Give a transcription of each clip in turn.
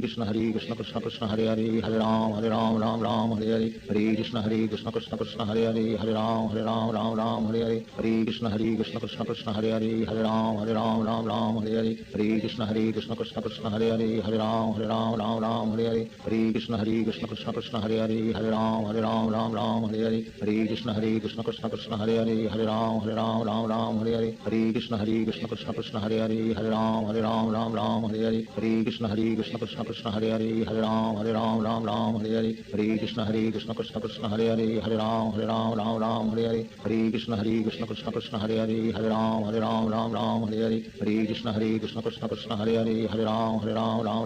Krishna Krishna Krishna Hare Hare Hare Ram Ram Ram Hare Hare Hare Krishna Krishna Krishna Hare Hare Hare Ram Ram Hare Hare Hare Krishna Krishna Krishna Hare Hare Hare Ram Ram Hare Hare Hare Krishna Krishna Krishna Hare Hare Hare Ram Ram Hare Hare Hare Krishna Krishna Krishna Hare Hare Hare Ram Ram Hare Hare Hare Krishna Krishna Krishna Hare Hare Hare Ram Ram Hare Hare Hare Krishna Krishna Krishna Hare Hare Hare Ram Ram Hare Hare Hare Krishna Krishna Krishna Hare Hare Hare Ram Ram Hare Hare Hare Krishna Krishna Krishna Hare Hare Hare Ram Ram Hare Hare Hare Krishna Krishna Krishna Hare Hare Hare Ram Ram Hare Hare Hare Krishna Krishna Krishna Hare Hare Hare Ram Ram Hare Hare Hare Krishna Krishna Krishna Hare Hare Hare Ram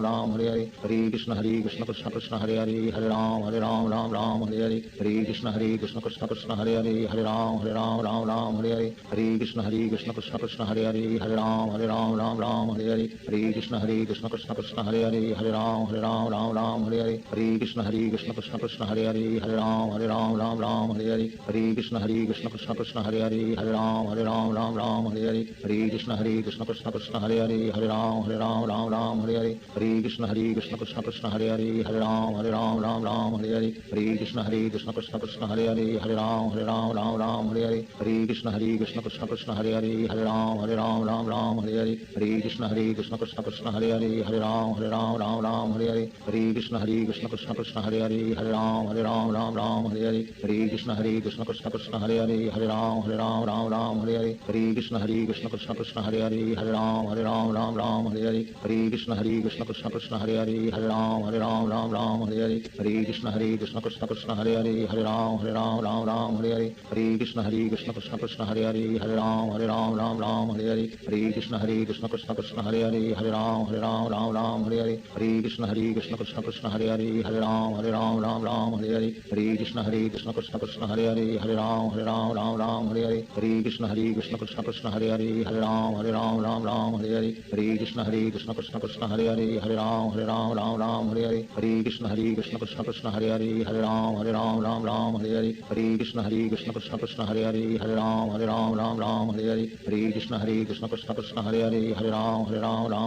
Ram Hare Hare Hare Krishna Krishna Krishna Hare Hare Hare Ram Ram Hare Hare Hare Krishna Krishna Krishna Hare Hare Hare Ram Ram Hare Hare Hare Krishna Krishna Krishna Hare Hare Hare Ram Ram Hare Hare Hare Krishna Krishna Krishna Hare Hare Hare Ram Ram Hare Hare Hare Krishna Krishna Krishna Hare Hare Hare Ram Ram Hare Hare Hare Krishna Krishna Krishna Hare Hare Hare Ram Ram Hare Hare Hare Krishna Krishna Krishna Hare Hare Hare Ram Ram Hare Hare Hare Krishna Krishna Krishna Hare Hare Hare Ram Ram Hare Hare Hare Krishna Krishna Krishna Hare Hare Hare Ram Ram Hare Hare Hare Krishna Krishna Krishna Hare Hare Hare Ram Ram Hare Hare Hare Krishna Krishna Krishna Hare Hare Hare Ram Ram Hare Hare Hare Krishna Krishna Krishna Hare Hare Hare Ram Ram Hare Hare Hare Krishna Krishna Krishna Hare Hare Hare Ram Ram Hare Hare Hare Krishna Krishna Krishna Hare Hare Hare Ram Ram Hare Hare Hare Krishna Krishna Krishna Hare Hare Hare Ram Ram Hare Hare Hare Krishna Krishna Krishna Hare Hare Hare Ram Ram Hare Hare Hare Krishna Krishna Krishna Hare Hare Hare Ram Ram Hare Hare Hare Krishna Krishna Krishna Hare Hare Hare Ram Ram Hare Hare Hare Krishna Krishna Krishna Hare Hare Hare Ram Ram Hare Hare Hare Krishna Krishna Krishna Hare Hare Hare Ram Ram Hare Hare Hare Krishna Krishna Krishna Hare Hare Hare Ram Ram Hare Hare Hare Krishna Krishna Krishna Hare Hare Hare Ram Ram Hare Hare Hare Krishna Krishna Krishna Hare Hare Hare Ram Ram Hare Hare Hare Krishna Krishna Krishna Hare Hare Hare Ram Ram Hare Hare Hare Krishna Krishna Krishna Hare Hare Hare Ram Ram Hare Hare Hare Krishna Krishna Krishna Hare Hare Hare Ram Ram Hare Hare Hare Krishna Krishna Krishna Hare Hare Hare Ram Ram Hare Hare Hare Krishna Krishna Krishna Hare Hare Hare Ram Ram Hare Hare Hare Krishna Krishna Krishna Hare Hare Hare Ram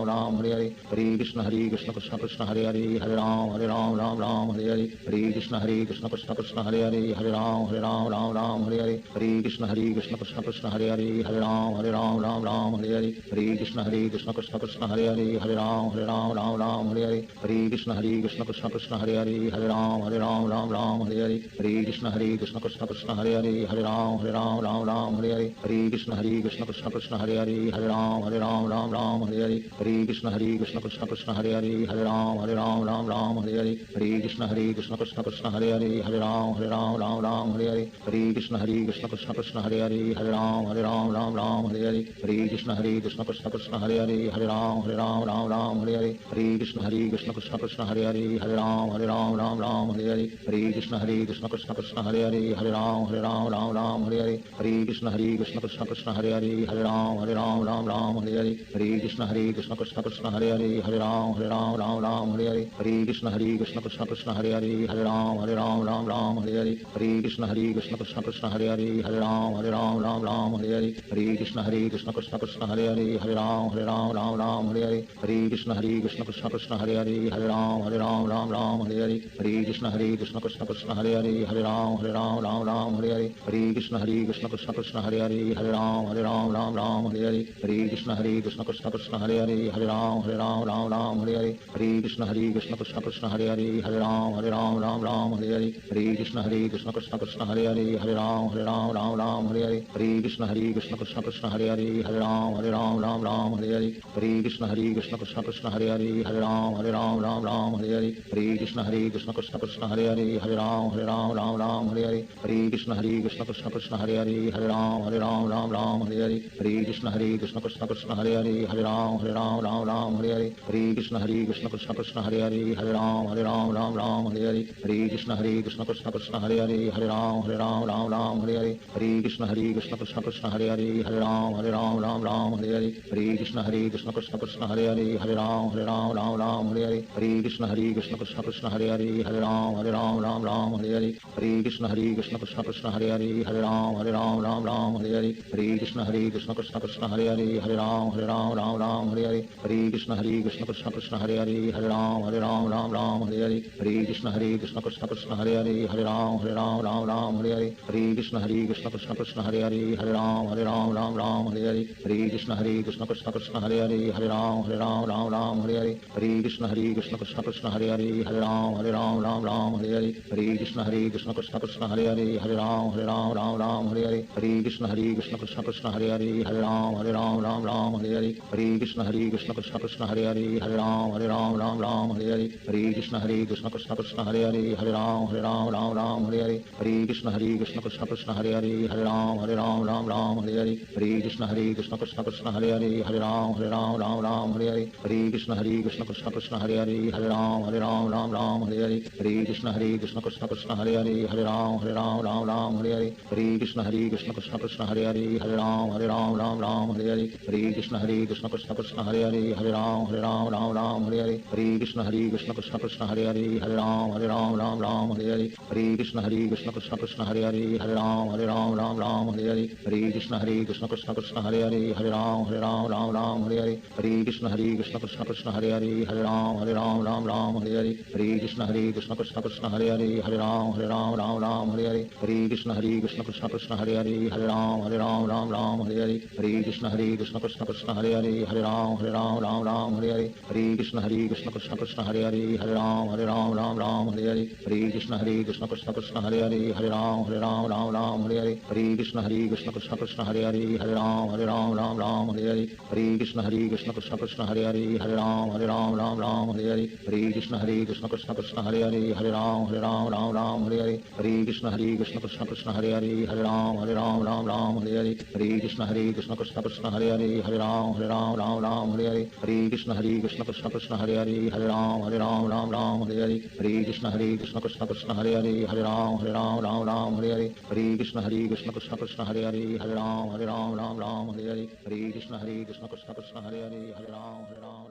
Ram Hare Hare Hare Krishna Krishna Krishna Hare Hare Hare Ram Ram Hare Hare Hare Krishna Krishna Krishna Hare Hare Hare Ram Ram Hare Hare Hare Krishna Krishna Krishna Hare Hare Hare Ram Ram Hare Hare Hare Krishna Krishna Krishna Hare Hare Hare Ram Ram Hare Hare Hare Krishna Krishna Krishna Hare Hare Hare Ram Ram Hare Hare Hare Krishna Krishna Krishna Hare Hare Hare Ram Ram Hare Hare Hare Krishna Krishna Krishna Hare Hare Hare Ram Ram Hare Hare Hare Krishna Krishna Krishna Hare Hare Hare Ram Ram Hare Hare Hare Krishna Krishna Krishna Hare Hare Hare Ram Ram Hare Hare Hare Krishna Krishna Krishna Hare Hare Hare Ram Ram Hare Hare Hare Krishna Krishna Krishna Hare Hare Hare Ram Ram Hare Hare Hare Krishna Krishna Krishna Hare Hare Hare Ram Ram Hare Hare Hare Krishna Krishna Krishna Hare Hare Hare Ram Ram Hare Hare Hare Krishna Krishna Krishna Hare Hare Hare Ram Ram Hare Hare Hare Krishna Krishna Krishna Hare Hare Hare Ram Ram Hare Hare Hare Krishna Krishna Krishna Hare Hare Hare Ram Ram Hare Hare Hare Krishna Krishna Krishna Hare Hare Hare Ram Ram Hare Hare Hare Krishna Krishna Krishna Hare Hare Hare Ram Ram Hare Hare Hare Krishna Krishna Krishna Hare Hare Hare Ram Ram Hare Hare Hare Krishna Krishna Krishna Hare Hare Hare Ram Ram Hare Hare Hare Krishna Krishna Krishna Hare Hare Hare Ram Ram Hare Hare Hare Krishna Krishna Krishna Hare Hare Hare Ram Ram Hare Hare Hare Krishna Krishna Krishna Hare Hare Hare Ram Ram Hare Hare Hare Krishna Krishna Krishna Hare Hare Hare Ram Ram Hare Hare Hare Krishna Krishna Krishna Hare Hare Hare Ram Ram Hare Hare Hare Krishna Krishna Krishna Hare Hare Hare Ram Ram Hare Hare Hare Krishna Krishna Krishna Hare Hare Hare Ram Ram Hare Hare Hare Krishna Krishna Krishna Hare Hare Hare Ram Ram Hare Hare Hare Krishna Krishna Krishna Hare Hare Hare Ram Ram Hare Hare Hare Krishna Krishna Krishna Hare Hare Hare Ram Ram Hare Hare Hare Krishna Krishna Krishna Hare Hare Hare Ram Ram Hare Hare Hare Krishna Krishna Krishna Hare Hare Hare Ram Ram Hare Hare Hare Krishna Krishna Krishna Hare Hare Hare Hare Ram Ram Ram Hare Hare Hare Krishna Krishna Krishna Hare Hare Hare Ram Ram Hare Hare Hare Krishna Krishna Krishna Hare Hare Hare Ram Ram Hare Hare Hare Krishna Krishna Krishna Hare Hare Hare Ram Ram Hare Hare Hare Krishna Krishna Krishna Hare Hare Hare Ram Ram Hare Hare Hare Krishna Krishna Krishna Hare Hare Hare Ram Ram Hare Hare Hare Krishna Krishna Krishna Hare Hare Hare Ram Ram Hare Hare Hare Krishna Krishna Krishna Hare Hare Hare Ram Ram Hare Hare Hare Krishna Krishna Krishna Hare Hare Hare Ram Ram Hare Hare Hare Krishna Krishna Krishna Hare Hare Hare Ram Ram Hare Hare Hare Krishna Krishna Krishna Hare Hare Hare Ram Ram Hare Hare Hare Krishna Krishna Krishna Hare Hare Hare Ram Ram Hare Hare Hare Krishna Krishna Krishna Hare Hare Hare Ram Ram Hare Hare Hare Krishna Krishna Krishna Hare Hare Hare Ram Ram Hare Hare Hare Krishna Krishna Krishna Hare Hare Hare Ram Ram Hare Hare Hare Krishna Krishna Krishna Hare Hare Hare Ram Ram Hare Hare Hare Krishna Krishna Krishna Hare Hare Hare Ram Ram Hare Hare Hare Krishna Krishna Krishna Hare Hare Hare Ram Ram Hare Hare Hare Krishna Krishna Krishna Hare Hare Hare Ram Ram Hare Hare Hare Krishna Krishna Krishna Hare Hare Hare Ram Ram Hare Hare Hare Krishna Krishna Krishna Hare Hare Hare Ram Ram Hare Hare Hare Krishna Krishna Krishna Hare Hare Hare Ram Ram Hare Hare Hare Krishna Krishna Krishna Hare Hare Hare Ram Ram Hare Hare Hare Krishna Krishna Krishna Hare Hare Hare Ram Ram Hare Hare Hare Krishna Krishna Krishna Hare Hare Hare Ram Ram Hare Hare Hare Krishna Krishna Krishna Hare Hare Hare Ram Ram Hare Hare Hare Krishna Krishna Krishna Hare Hare Hare Ram Ram Hare Hare Hare Krishna Krishna Krishna Hare Hare Hare Ram Ram Hare Hare Hare Krishna Krishna Krishna Hare Hare Hare Ram Hare Hare Hare Krishna Krishna Krishna Hare Hare Hare Ram Hare Hare Hare Krishna Krishna Krishna Hare Hare Hare Ram Hare Hare Hare Krishna Krishna Krishna Hare Hare Hare Ram Hare Hare Hare Krishna Krishna Krishna Hare Hare Hare Ram Hare Hare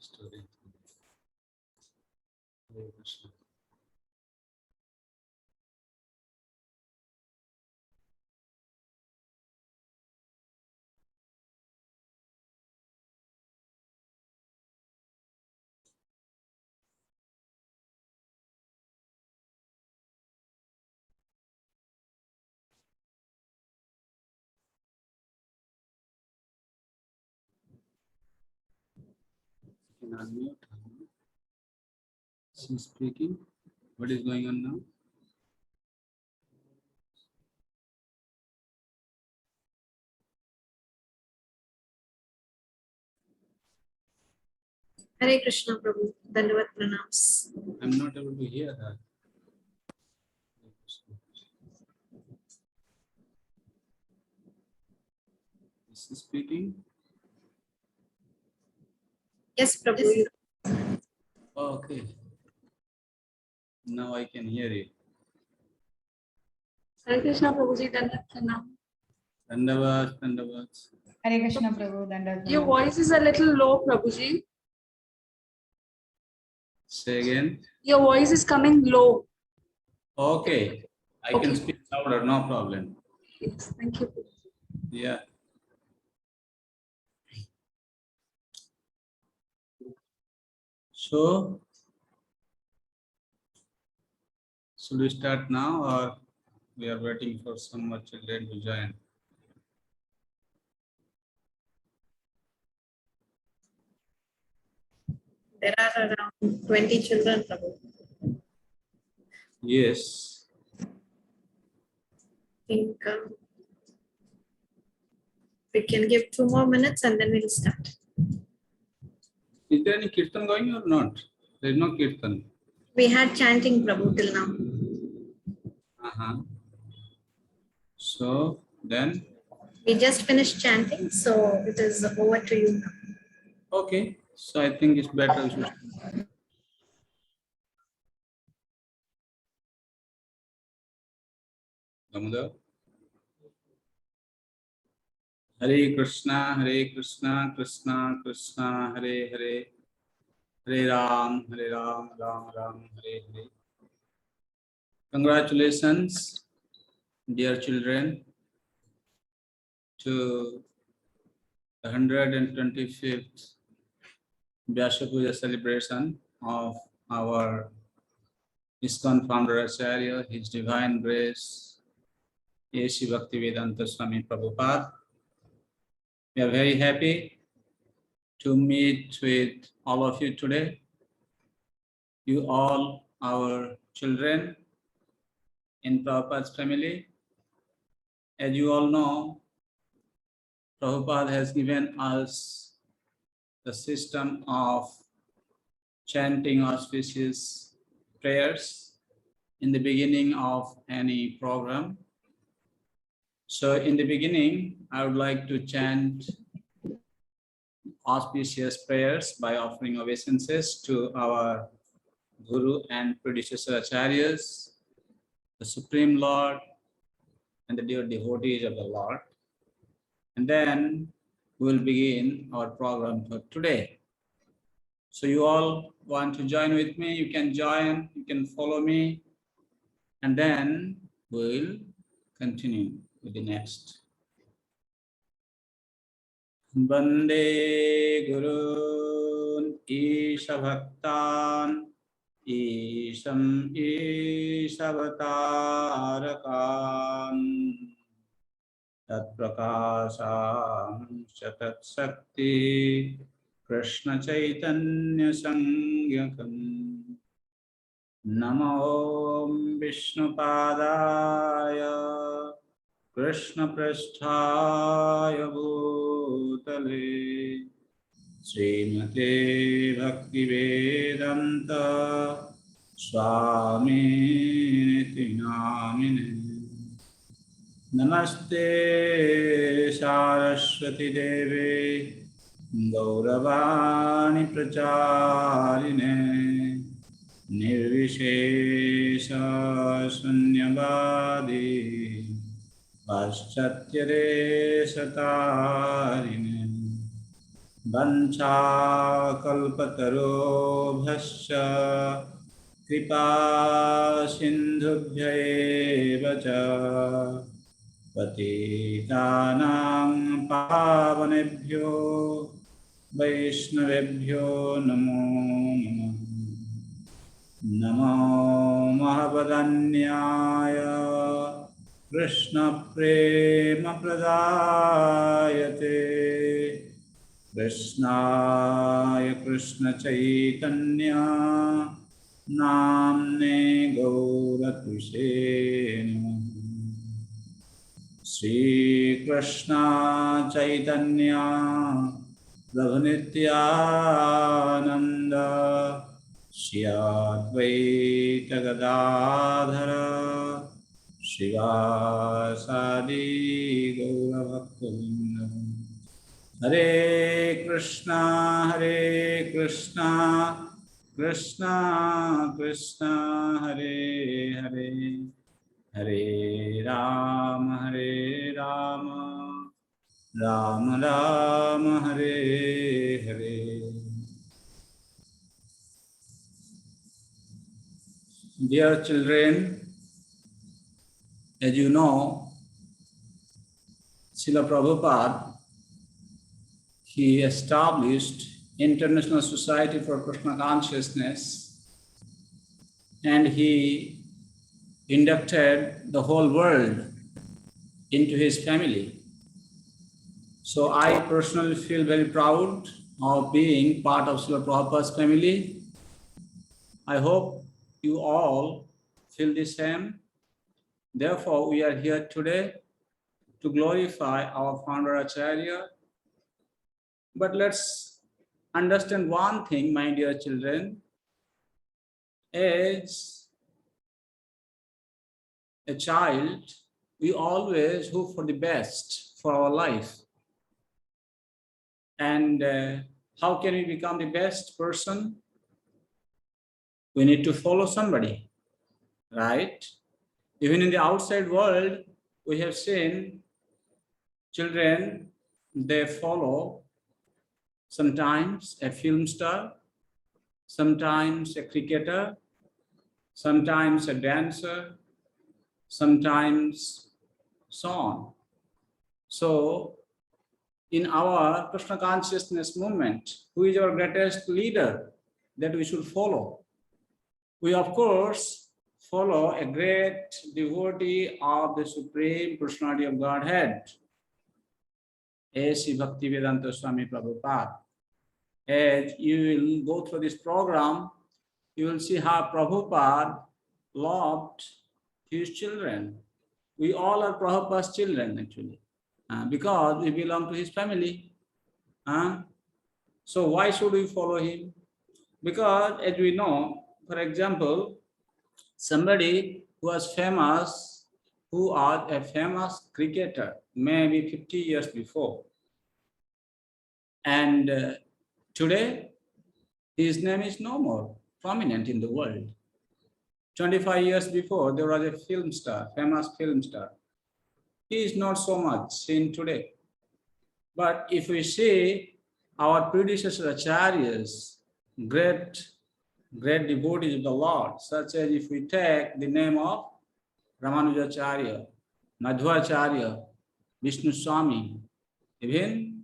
Story. You can unmute. She's speaking. What is going on now? Hare Krishna Prabhu, Dandavat Pranams. I'm not able to hear that. Is she speaking? Yes, Prabhu. Oh, okay. Now I can hear it. Hare Krishna Prabhuji, Dandavat Pranam. Dandavat, Dandavat. Hare Krishna Prabhu, Dandavat. Your voice is a little low, Prabhuji. Say again. Your voice is coming low. Okay. I Okay. can speak louder, no problem. Yes, thank you. Yeah. So, should we start now or we are waiting for some more children to join? There are around 20 children, Prabhu. Yes. I think we can give 2 more minutes and then we'll start. Is there any kirtan going or not? There is no kirtan. We had chanting, Prabhu, till now. So then, We just finished chanting, so it is over to you now. okay. So I think it's better we should. Damodar. Hare Krishna, Krishna Krishna, Hare Hare, Hare Ram, Ram Ram, Hare Hare. Congratulations, dear children, to the 125th Vyasa Puja celebration of our ISKCON founder Acharya, His Divine Grace, A.C. Bhaktivedanta Swami Prabhupada. We are very happy to meet with all of you today. You all, our children in Prabhupada's family. As you all know, Prabhupada has given us the system of chanting auspicious prayers in the beginning of any program. So in the beginning, I would like to chant auspicious prayers by offering obeisances to our Guru and predecessor Acharyas, the Supreme Lord, and the dear devotees of the Lord. And then we will begin our program for today. So you all want to join with me, you can join, you can follow me, and then we'll continue with the next. Bande Gurun Isha Bhaktan Isham Ishavatarakan Tat Prakasham Shatat Sakti Krishna Chaitanya Sangyakam Namo Vishnu Padaya Krishna Prasthaya Bhutale Srimate Bhaktivedanta Swami Namine Namaste Saraswati Deve Gauravani Pracharine Nirvishesha Sunyavadi Paschatya Satarine Vancha kalpatarobhasya kripa sindhubhya cha patitanang pavanebhyo vaishnavebhyo namo namo mahavadanyaya Krishna prema pradayate Krishnaya Krishna Chaitanya Namne Gauratuse Sri Krishna Chaitanya Prabhu Nityananda Shri Advaita Gadadhara Shivasadi Gaura Bhaktivinoda Hare Krishna, Krishna Krishna, Hare Hare, Hare Rama, Rama Rama, Hare Hare. Dear children, as you know, Srila Prabhupada, he established International Society for Krishna Consciousness, and he inducted the whole world into his family. So I personally feel very proud of being part of Srila Prabhupada's family. I hope you all feel the same. Therefore, we are here today to glorify our founder Acharya. But let's understand one thing, my dear children. As a child, we always hope for the best for our life. And how can we become the best person? We need to follow somebody, right? Even in the outside world, we have seen children, they follow sometimes a film star, sometimes a cricketer, sometimes a dancer, sometimes so on. So in our Krishna consciousness movement, who is our greatest leader that we should follow? We, of course, follow a great devotee of the Supreme Personality of Godhead, A.C. Bhaktivedanta Swami Prabhupada. As you will go through this program, you will see how Prabhupada loved his children. We all are Prabhupada's children, actually, because we belong to his family. So why should we follow him? Because as we know, for example, somebody who was famous, who was a famous cricketer, maybe 50 years before. And today, his name is no more prominent in the world. 25 years before, there was a film star, famous film star. He is not so much seen today. But if we see our predecessor acharyas, great devotees of the Lord, such as if we take the name of Ramanujacharya, Madhvacharya, Vishnu Swami, even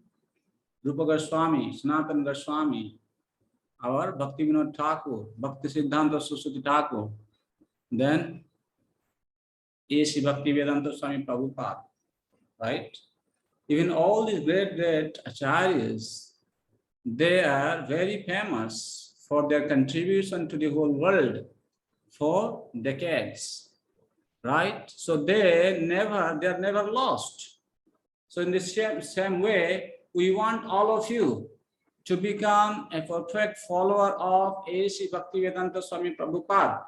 Rupa Goswami, Sanatana Goswami, our Bhaktivedanta Thakur, Bhaktisiddhanta Saraswati Thakur, then A.C. Bhaktivedanta Swami Prabhupada, right? Even all these great acharyas, they are very famous for their contribution to the whole world for decades, right? So they are never lost. So in the same way, we want all of you to become a perfect follower of A.C. Bhaktivedanta Swami Prabhupada.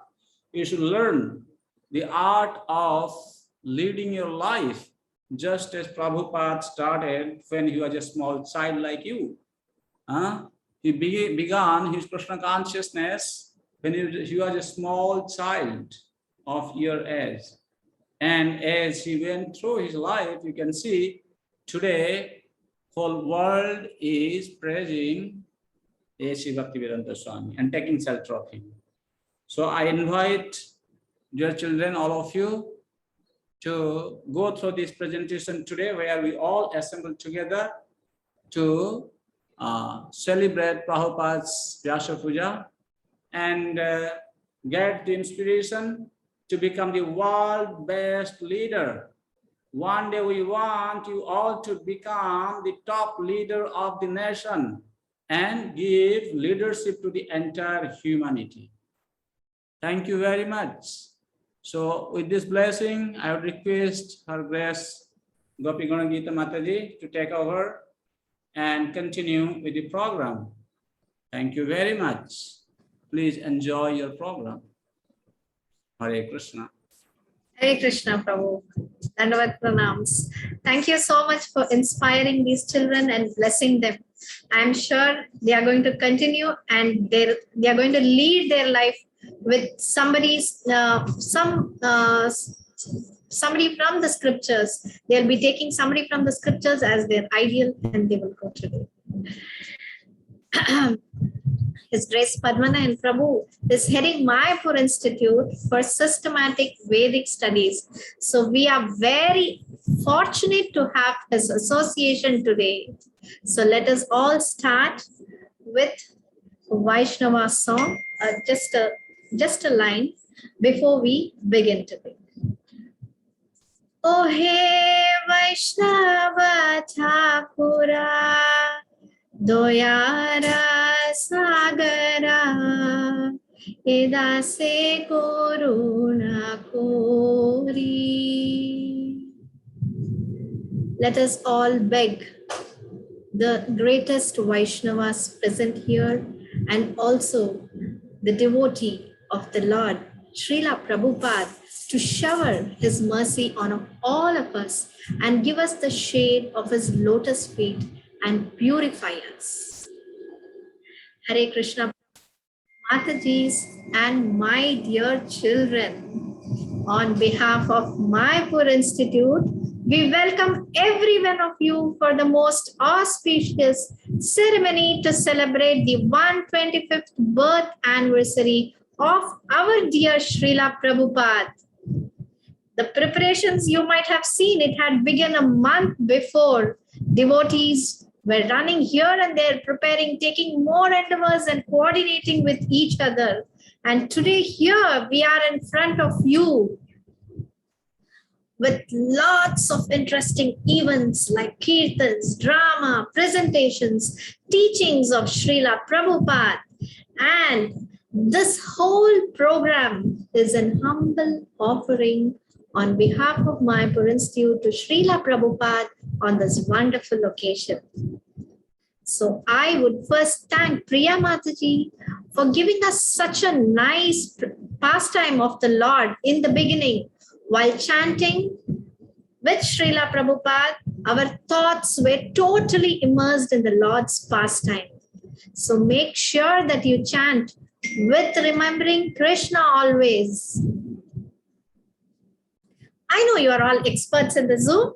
You should learn the art of leading your life just as Prabhupada started when he was a small child like you. He began his Krishna consciousness when he was a small child of your age. And as he went through his life, you can see today, whole world is praising A.C. Bhaktivedanta Swami and taking shelter of him. So I invite dear children, all of you, to go through this presentation today, where we all assemble together to celebrate Prabhupada's Vyasa Puja and get the inspiration to become the world best leader. One day we want you all to become the top leader of the nation and give leadership to the entire humanity. Thank you very much. So with this blessing, I would request Her Grace Gopi Gana Gita Mataji to take over and continue with the program. Thank you very much. Please enjoy your program. Hare Krishna. Hare Krishna, Prabhu. Dandavat pranams. Thank you so much for inspiring these children and blessing them. I'm sure they are going to continue and they are going to lead their life with somebody from the scriptures. They'll be taking somebody from the scriptures as their ideal, and they will go to it. His Grace Padmana and Prabhu is heading Mayapur Institute for Systematic Vedic Studies. So we are very fortunate to have his association today. So let us all start with Vaishnava song, just a line before we begin today. Oh, hey Vaishnava Thakura, Doyara Sagara Edase Koruna Kori. Let us all beg the greatest Vaishnavas present here and also the devotee of the Lord, Srila Prabhupada, to shower his mercy on all of us and give us the shade of his lotus feet and purify us. Hare Krishna, Matajis and my dear children, on behalf of Mayapur Institute, we welcome every one of you for the most auspicious ceremony to celebrate the 125th birth anniversary of our dear Srila Prabhupada. The preparations you might have seen, it had begun a month before. Devotees were running here and there, preparing, taking more endeavors and coordinating with each other. And today here we are in front of you with lots of interesting events like kirtans, drama, presentations, teachings of Srila Prabhupada. And this whole program is an humble offering on behalf of Mayapur Institute to Srila Prabhupada on this wonderful occasion. So I would first thank Priya Mataji for giving us such a nice pastime of the Lord in the beginning. While chanting with Srila Prabhupada, our thoughts were totally immersed in the Lord's pastime. So make sure that you chant with remembering Krishna always. I know you are all experts in the Zoom.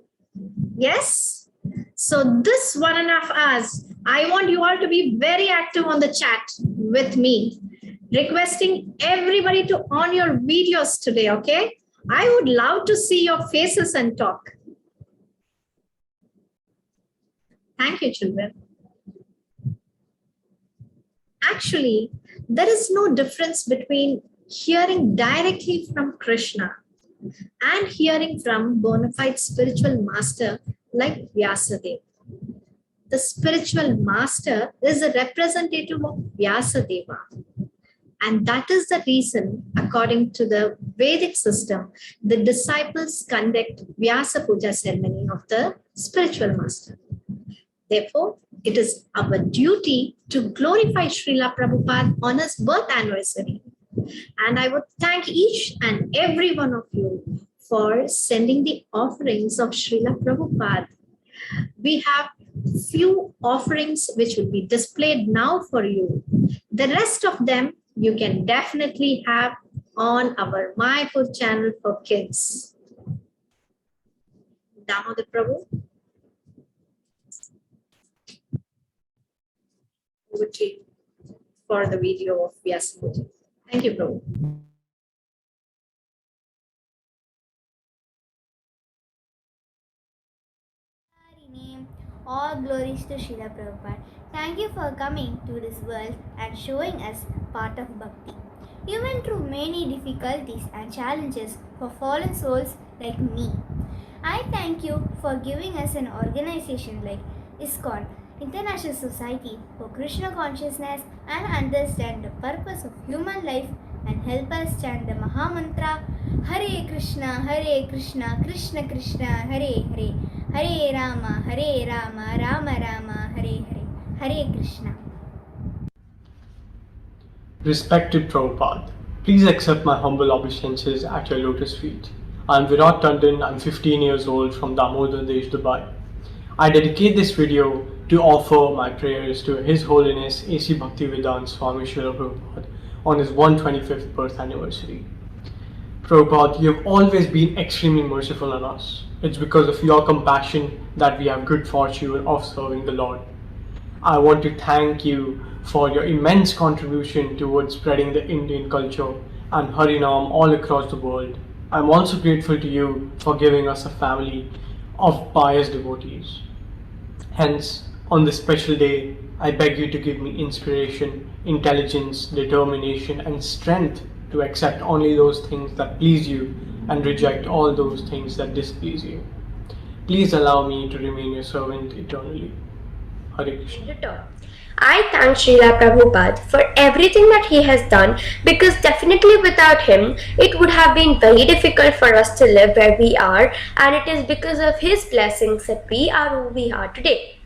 Yes? So this 1.5 hours, I want you all to be very active on the chat with me, requesting everybody to on your videos today, okay? I would love to see your faces and talk. Thank you, children. Actually, there is no difference between hearing directly from Krishna and hearing from bona fide spiritual master like Vyasadeva. The spiritual master is a representative of Vyasadeva. And that is the reason, according to the Vedic system, the disciples conduct Vyasa Puja ceremony of the spiritual master. Therefore, it is our duty to glorify Srila Prabhupada on his birth anniversary. And I would thank each and every one of you for sending the offerings of Srila Prabhupada. We have few offerings which will be displayed now for you. The rest of them you can definitely have on our Mayapur channel for kids. Damodar Prabhu. Over to you for the video of Vyasa Puja. Thank you, Prabhu. Name, all glories to Srila Prabhupada. Thank you for coming to this world and showing us part of bhakti. You went through many difficulties and challenges for fallen souls like me. I thank you for giving us an organization like ISKCON, International Society for Krishna Consciousness, and understand the purpose of human life and help us chant the Mahamantra Hare Krishna, Krishna Krishna, Hare Hare, Hare Rama, Rama Rama, Hare Hare, Hare Krishna. Respected Prabhupada, please accept my humble obeisances at your lotus feet. I am Virat Tandon, I am 15 years old from Damodar Desh, Dubai. I dedicate this video to offer my prayers to His Holiness A.C. Bhaktivedanta Swami Prabhupada on his 125th birth anniversary. Prabhupada, you have always been extremely merciful on us. It's because of your compassion that we have good fortune of serving the Lord. I want to thank you for your immense contribution towards spreading the Indian culture and Harinam all across the world. I'm also grateful to you for giving us a family of pious devotees. Hence, on this special day, I beg you to give me inspiration, intelligence, determination, and strength to accept only those things that please you and reject all those things that displease you. Please allow me to remain your servant eternally. Hare Krishna. I thank Srila Prabhupada for everything that he has done, because definitely without him it would have been very difficult for us to live where we are, and it is because of his blessings that we are who we are today.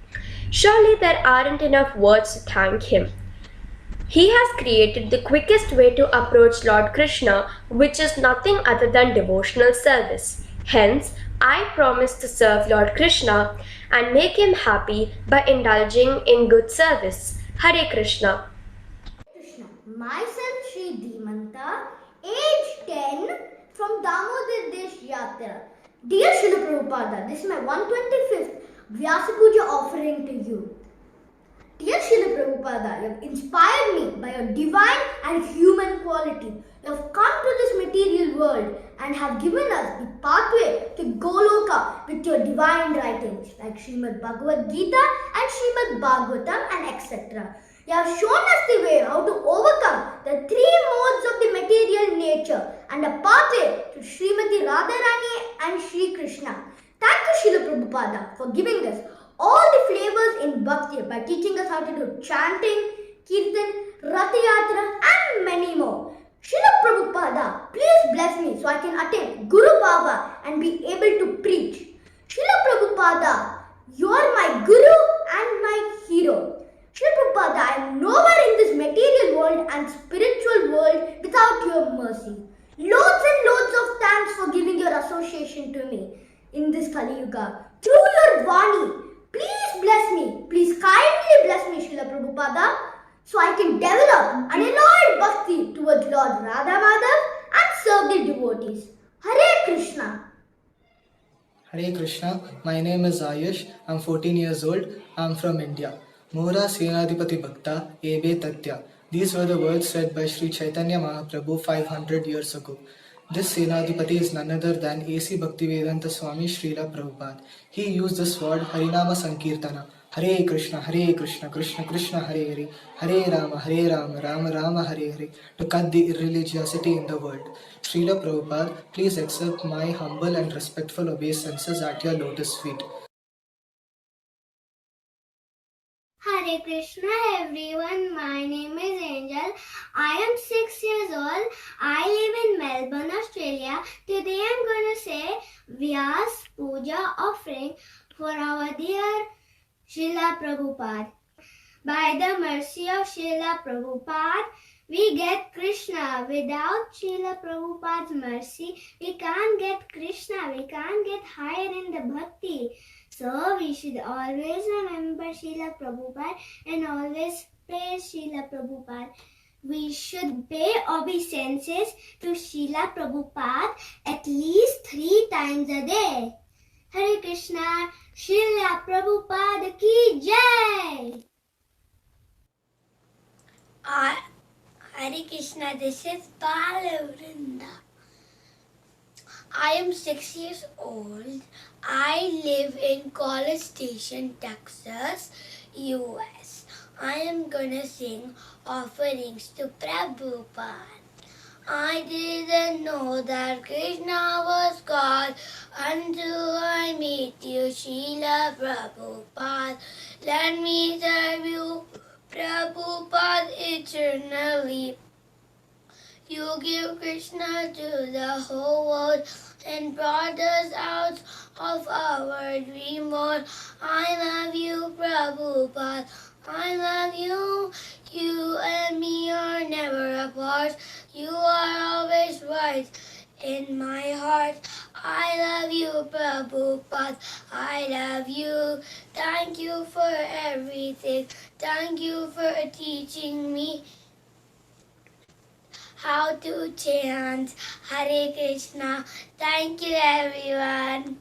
Surely there aren't enough words to thank him. He has created the quickest way to approach Lord Krishna, which is nothing other than devotional service. Hence, I promise to serve Lord Krishna and make him happy by indulging in good service. Hare Krishna. Krishna. Myself Sri Dhimanta, age 10, from Damodar Desh Yatra. Dear Srila Prabhupada, this is my 125th Vyasa Puja offering to you. Dear Srila Prabhupada, you have inspired me by your divine and human quality. You have come to this material world and have given us the pathway to Goloka with your divine writings like Srimad Bhagavad Gita and Srimad Bhagavatam and etc. You have shown us the way how to overcome the three modes of the material nature and a pathway to Srimati Radharani and Sri Krishna. Thank you, Srila Prabhupada, for giving us all the flavors in Bhakti by teaching us how to do chanting, Kirtan, Ratha Yatra and many more. Srila Prabhupada, please bless me so I can attain Guru Baba and be able to preach. Srila Prabhupada, you are my Guru and my hero. Srila Prabhupada, I am nowhere in this material world and spiritual world without your mercy. Loads and loads of thanks for giving your association to me in this Kali Yuga. Through your Vani, please bless me. Please kindly bless me, Srila Prabhupada, so I can develop unalloyed bhakti towards Lord Radha Madhav and serve the devotees. Hare Krishna. Hare Krishna, my name is Ayush, I'm 14 years old, I'm from India. Mora Senadipati Bhakta, Ebe Tatya. These were the words said by Sri Chaitanya Mahaprabhu 500 years ago. This Senadipati is none other than A.C. Bhaktivedanta Swami Srila Prabhupada. He used this word Harinama Sankirtana. Hare Krishna, Krishna Krishna, Hare Hare Rama Rama, Hare Hare, to cut the irreligiosity in the world. Srila Prabhupada, please accept my humble and respectful obeisances at your lotus feet. Hare Krishna everyone, my name is Angel. I am 6 years old. I live in Melbourne, Australia. Today I am going to say Vyas Puja offering for our dear Srila Prabhupada. By the mercy of Srila Prabhupada, we get Krishna. Without Srila Prabhupada's mercy, we can't get Krishna. We can't get higher in the bhakti. So we should always remember Srila Prabhupada and always praise Srila Prabhupada. We should pay obeisances to Srila Prabhupada at least 3 times a day. Hare Krishna, Srila Prabhupada ki jai! Hare Krishna, this is Balavrinda. I am 6 years old. I live in College Station, Texas, US. I am gonna sing offerings to Prabhupada. I didn't know that Krishna was God until I meet you, Srila Prabhupada. Let me serve you, Prabhupada, eternally. You give Krishna to the whole world and brought us out of our dream world. I love you, Prabhupada. I love you. You and me are never apart. You are always right in my heart. I love you, Prabhupada. I love you. Thank you for everything. Thank you for teaching me how to chant Hare Krishna. Thank you, everyone.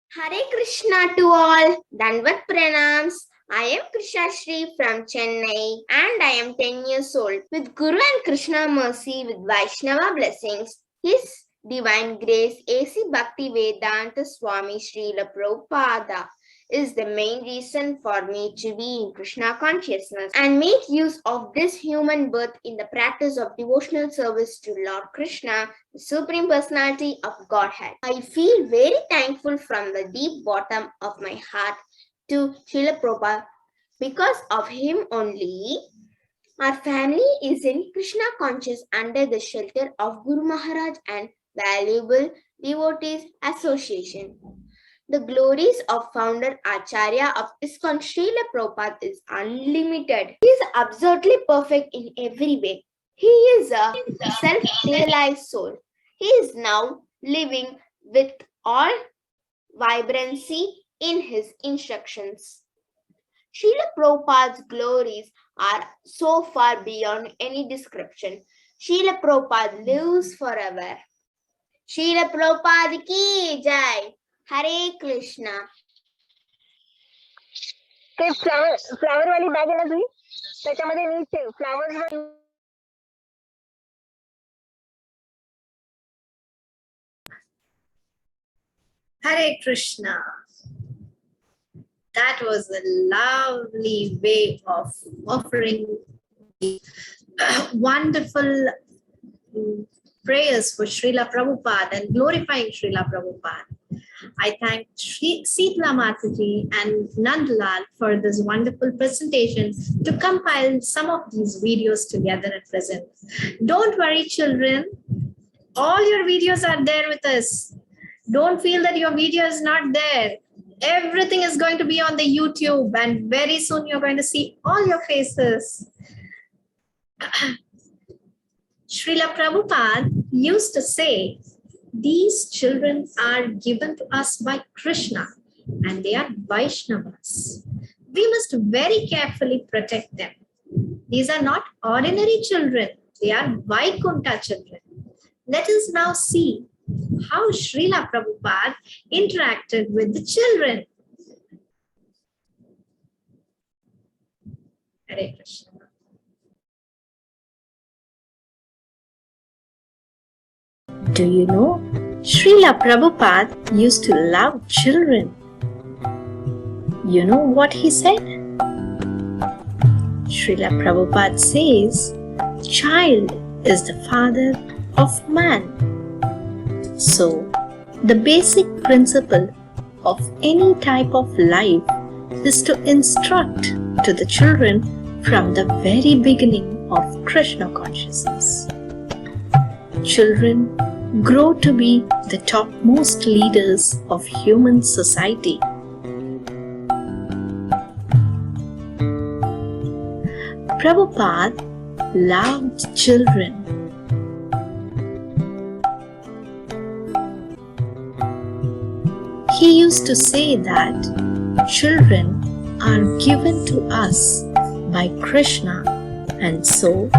Hare Krishna to all. Danvat Pranams. I am Krishna Shri from Chennai and I am 10 years old. With Guru and Krishna mercy, with Vaishnava blessings, His Divine Grace A.C. Bhaktivedanta Swami Srila Prabhupada is the main reason for me to be in Krishna consciousness and make use of this human birth in the practice of devotional service to Lord Krishna, the Supreme Personality of Godhead. I feel very thankful from the deep bottom of my heart to Srila Prabhupada Because of him only, our family is in Krishna conscious under the shelter of Guru Maharaj and valuable devotees association. The glories of founder Acharya of ISKCON Srila Prabhupada is unlimited. He is absolutely perfect in every way. He is a self-realized soul. He is now living with all vibrancy in his instructions. Srila Prabhupada's glories are so far beyond any description. Srila Prabhupada lives forever. Srila Prabhupada ki jai. Hare Krishna. ते flower वाली bag आहे ना तुझी त्याच्यामध्ये NEET ठेव flowers Hare Krishna. That was a lovely way of offering wonderful prayers for Srila Prabhupada and glorifying Srila Prabhupada. I thank Sitla Mataji and Nandlal for this wonderful presentation to compile some of these videos together and present. Don't worry, children. All your videos are there with us. Don't feel that your video is not there. Everything is going to be on the YouTube, and very soon you're going to see all your faces. Srila Prabhupada used to say, these children are given to us by Krishna and they are Vaishnavas. We must very carefully protect them. These are not ordinary children. They are Vaikuntha children. Let us now see how Srila Prabhupada interacted with the children. Hare Krishna. Do you know, Srila Prabhupada used to love children. You know what he said? Srila Prabhupada says, child is the father of man. So, the basic principle of any type of life is to instruct to the children from the very beginning of Krishna consciousness. Children grow to be the topmost leaders of human society. Prabhupada loved children. He used to say that children are given to us by Krishna, and so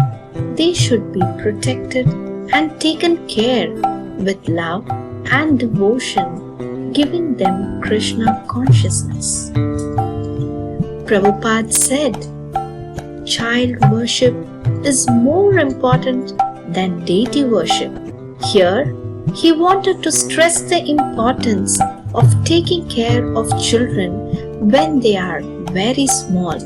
they should be protected and taken care with love and devotion, giving them Krishna consciousness. Prabhupada said, child worship is more important than deity worship. Here, he wanted to stress the importance of taking care of children when they are very small.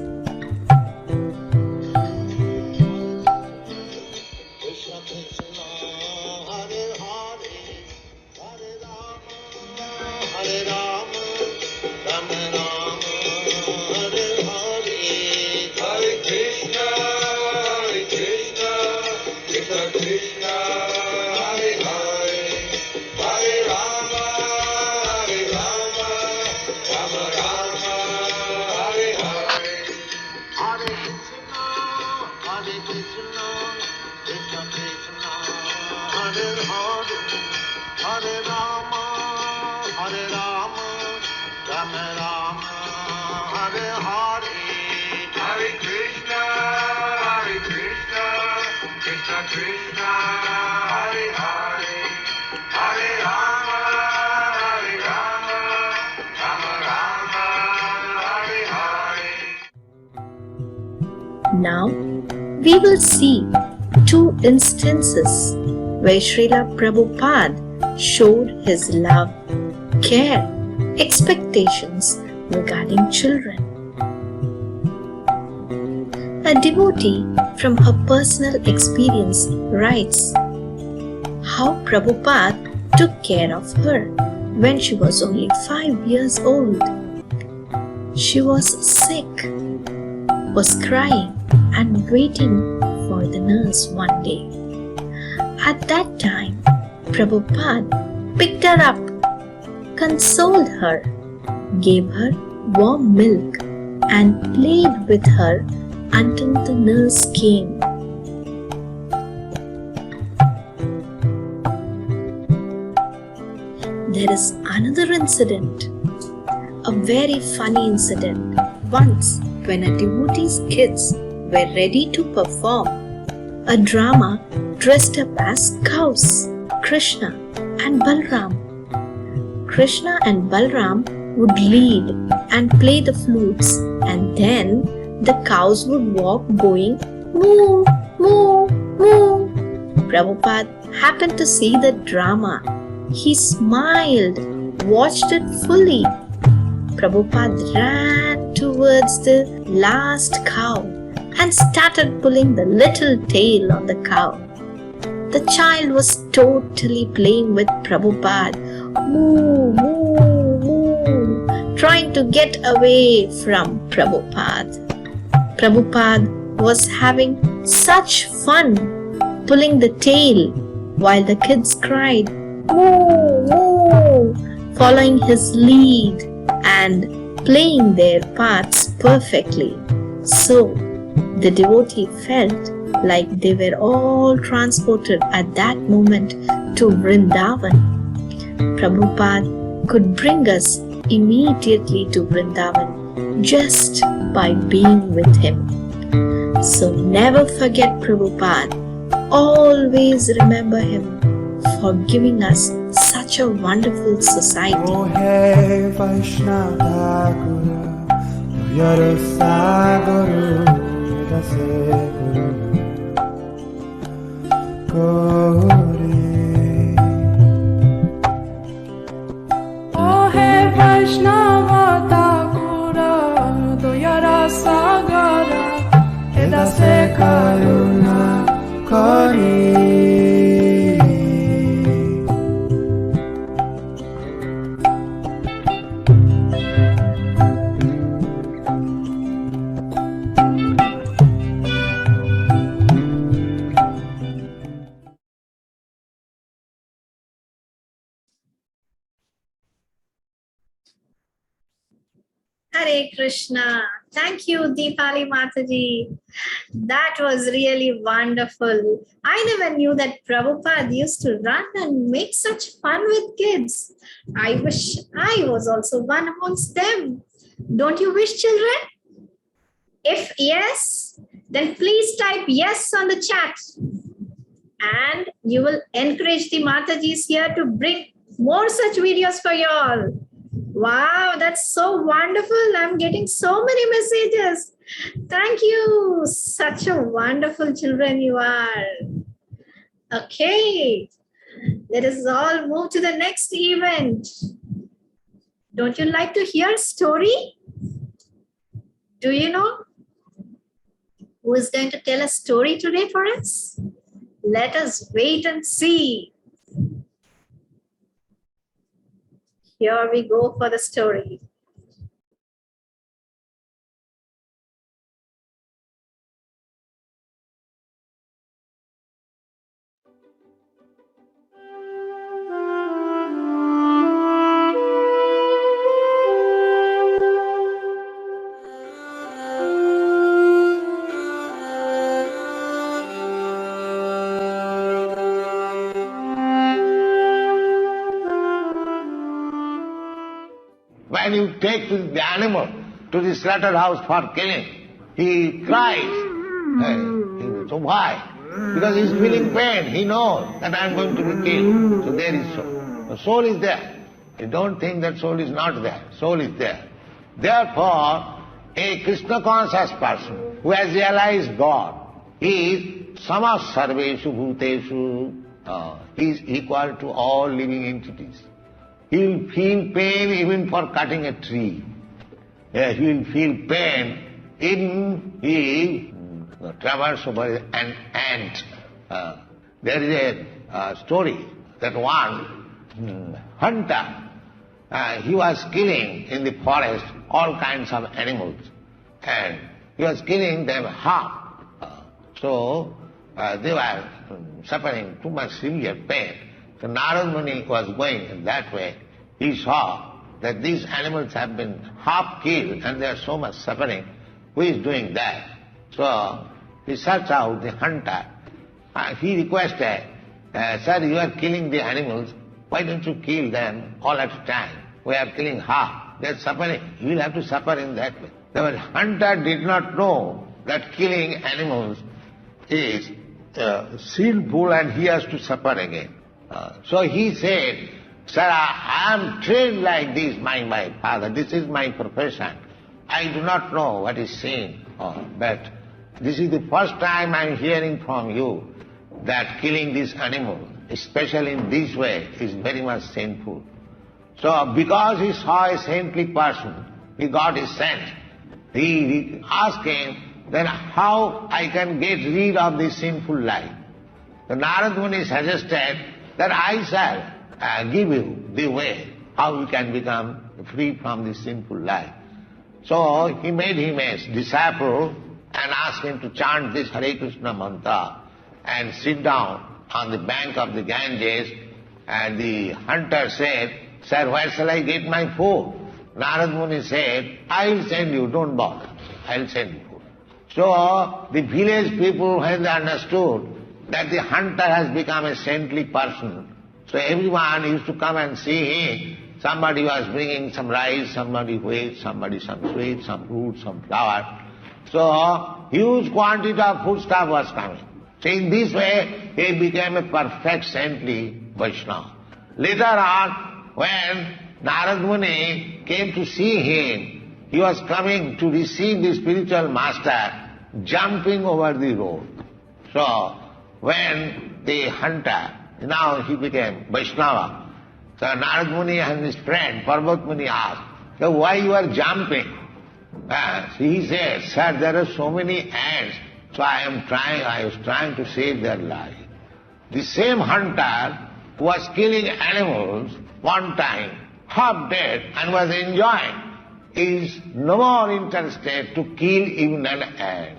Now, we will see two instances where Srila Prabhupada showed his love, care, expectations regarding children. A devotee from her personal experience writes how Prabhupada took care of her when she was only 5 years old. She was sick was crying and waiting for the nurse one day. At that time, Prabhupada picked her up, consoled her, gave her warm milk, and played with her until the nurse came. There is another incident, a very funny incident. Once, when a devotee's kids were ready to perform a drama dressed up as cows, Krishna and Balram. Krishna and Balram would lead and play the flutes, and then the cows would walk going moo, moo, moo. Prabhupada happened to see the drama. He smiled, watched it fully. Prabhupada ran towards the last cow and started pulling the little tail of the cow. The child was totally playing with Prabhupada, moo, moo, moo, trying to get away from Prabhupada. Prabhupada was having such fun pulling the tail while the kids cried, moo, moo, following his lead and playing their parts perfectly. So, the devotee felt like they were all transported at that moment to Vrindavan. Prabhupada could bring us immediately to Vrindavan just by being with him. So never forget Prabhupada. Always remember him for giving us such a wonderful society. Oh, hey, Vaishnava Guru, Yarasa Guru, Dase Guru, Gauri. Oh, hey, Vaishnava Guru, Yarasa Guru, Dase Karuna, Gauri. Hare Krishna. Thank you, Deepali Mataji. That was really wonderful. I never knew that Prabhupada used to run and make such fun with kids. I wish I was also one amongst them. Don't you wish, children? If yes, then please type yes on the chat. And you will encourage the Matajis here to bring more such videos for you all. Wow, that's so wonderful. I'm getting so many messages. Thank you. Such a wonderful children you are. Okay, let us all move to the next event. Don't you like to hear a story? Do you know who is going to tell a story today for us? Let us wait and see. Here we go for the story. When you take the animal to the slaughterhouse for killing, he cries. So why? Because he's feeling pain. He knows that I'm going to be killed. So there is soul. The soul is there. You don't think that soul is not there. Soul is there. Therefore, a Krishna conscious person who has realized God is sama sarveshu bhuteshu. He is equal to all living entities. He will feel pain even for cutting a tree. He will feel pain even he travels over an ant. There is a story that one hunter, he was killing in the forest all kinds of animals. And he was killing them half. So they were suffering too much severe pain. So Narad Muni was going in that way. He saw that these animals have been half killed and they are so much suffering. Who is doing that? So he searched out the hunter. He requested, sir, you are killing the animals. Why don't you kill them all at a time? We are killing half. They are suffering. You will have to suffer in that way. The hunter did not know that killing animals is sinful and he has to suffer again. So he said, sir, I am trained like this by my father. This is my profession. I do not know what is sin, but this is the first time I am hearing from you that killing these animals, especially in this way, is very much sinful. So because he saw a saintly person, he got his sense. He asked him, then how I can get rid of this sinful life? The Narad Muni suggested that I shall give you the way how you can become free from this sinful life. So he made him a disciple and asked him to chant this Hare Krishna mantra and sit down on the bank of the Ganges. And the hunter said, sir, where shall I get my food? Narad Muni said, I will send you, don't bother, I will send you food. So the village people, when they understood that the hunter has become a saintly person, so everyone used to come and see him. Somebody was bringing some rice, somebody wheat, somebody some sweet, some fruit, some flour. So huge quantity of foodstuff was coming. So in this way, he became a perfect saintly Vaishnava. Later on, when Narad Muni came to see him, he was coming to receive the spiritual master, jumping over the road. So when the hunter, now he became Vaishnava, so Narad Muni and his friend Parvat Muni asked, so why you are jumping? He said, sir, there are so many ants, so I was trying to save their life. The same hunter who was killing animals one time, half dead and was enjoying, is no more interested to kill even an ant.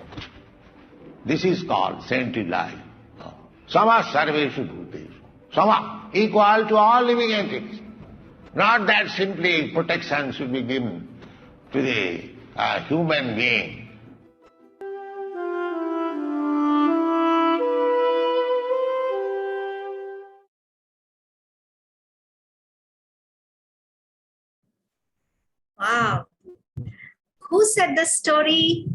This is called saintly life. Sama sarveshu bhuteshu. Sama, equal to all living entities. Not that simply protection should be given to the human being. Wow. Who said the story?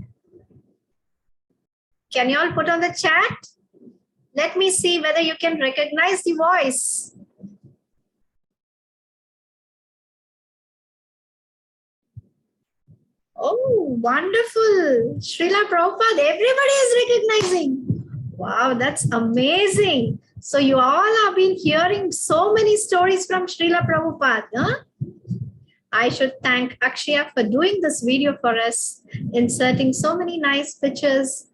Can you all put on the chat? Let me see whether you can recognize the voice. Oh, wonderful. Srila Prabhupada, everybody is recognizing. Wow, that's amazing. So you all have been hearing so many stories from Srila Prabhupada. Huh? I should thank Akshaya for doing this video for us, inserting so many nice pictures